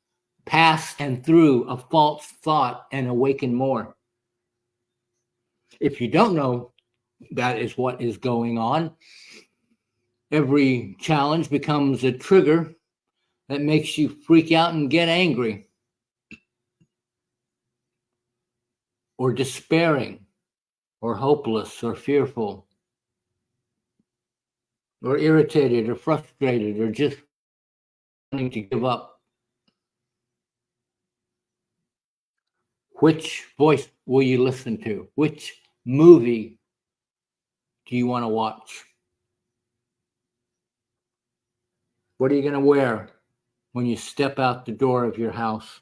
past and through a false thought and awaken more. If you don't know that is what is going on, every challenge becomes a trigger that makes you freak out and get angry or despairing or hopeless or fearful or irritated or frustrated or just wanting to give up. Which voice will you listen to? Which movie do you want to watch? What are you going to wear when you step out the door of your house?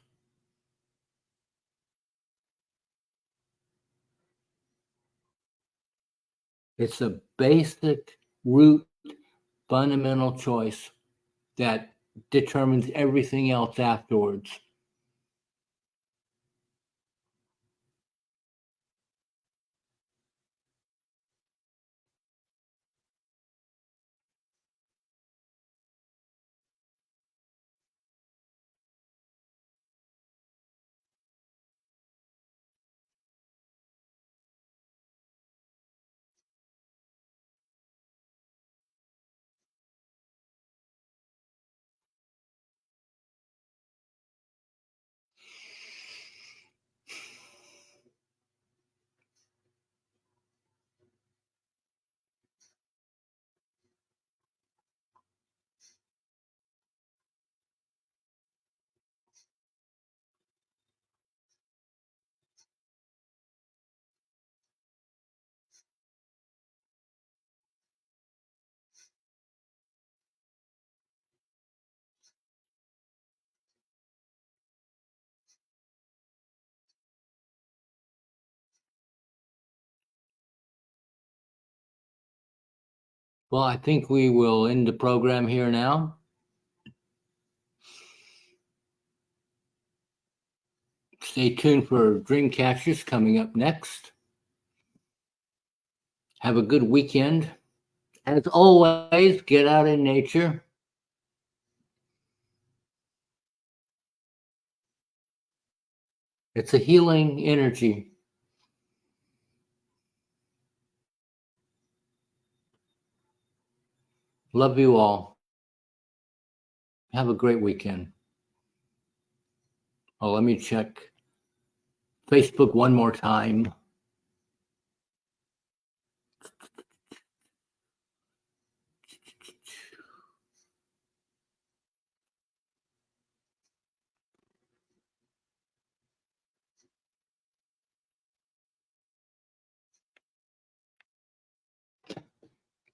It's a basic, root, fundamental choice that determines everything else afterwards. Well, I think we will end the program here now. Stay tuned for Dreamcatchers coming up next. Have a good weekend. As always, get out in nature. It's a healing energy. Love you all. Have a great weekend. Oh, let me check Facebook one more time.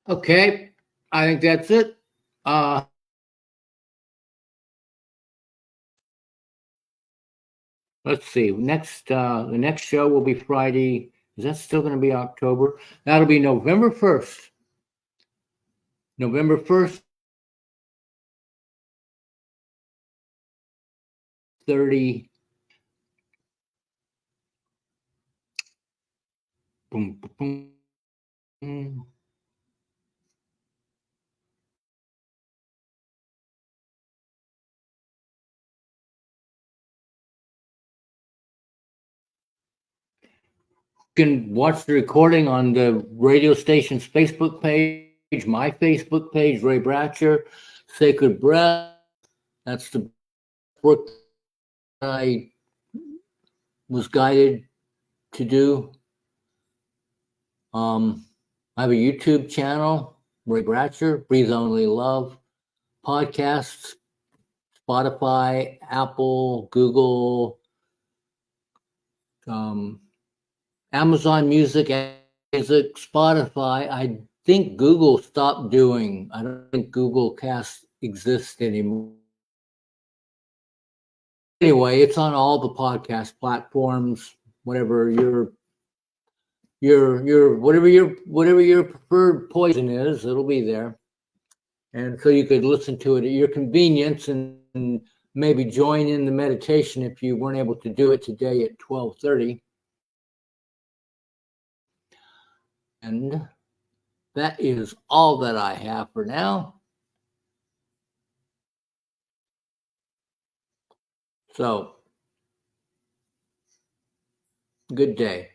Okay, I think that's it. Let's see. The next show will be Friday. Is that still going to be October? That'll be November 1st. November 1st, 30. Boom, boom, boom. can watch the recording on the radio station's Facebook page, my Facebook page, Ray Bratcher, Sacred Breath. That's the work I was guided to do. I have a YouTube channel, Ray Bratcher, Breathe Only Love, podcasts, Spotify, Apple, Google, Amazon Music, Spotify. I think Google stopped doing. I don't think Google Cast exists anymore. Anyway, it's on all the podcast platforms. Whatever your whatever your preferred poison is, it'll be there. And so you could listen to it at your convenience and maybe join in the meditation if you weren't able to do it today at 12:30. And that is all that I have for now. So, good day.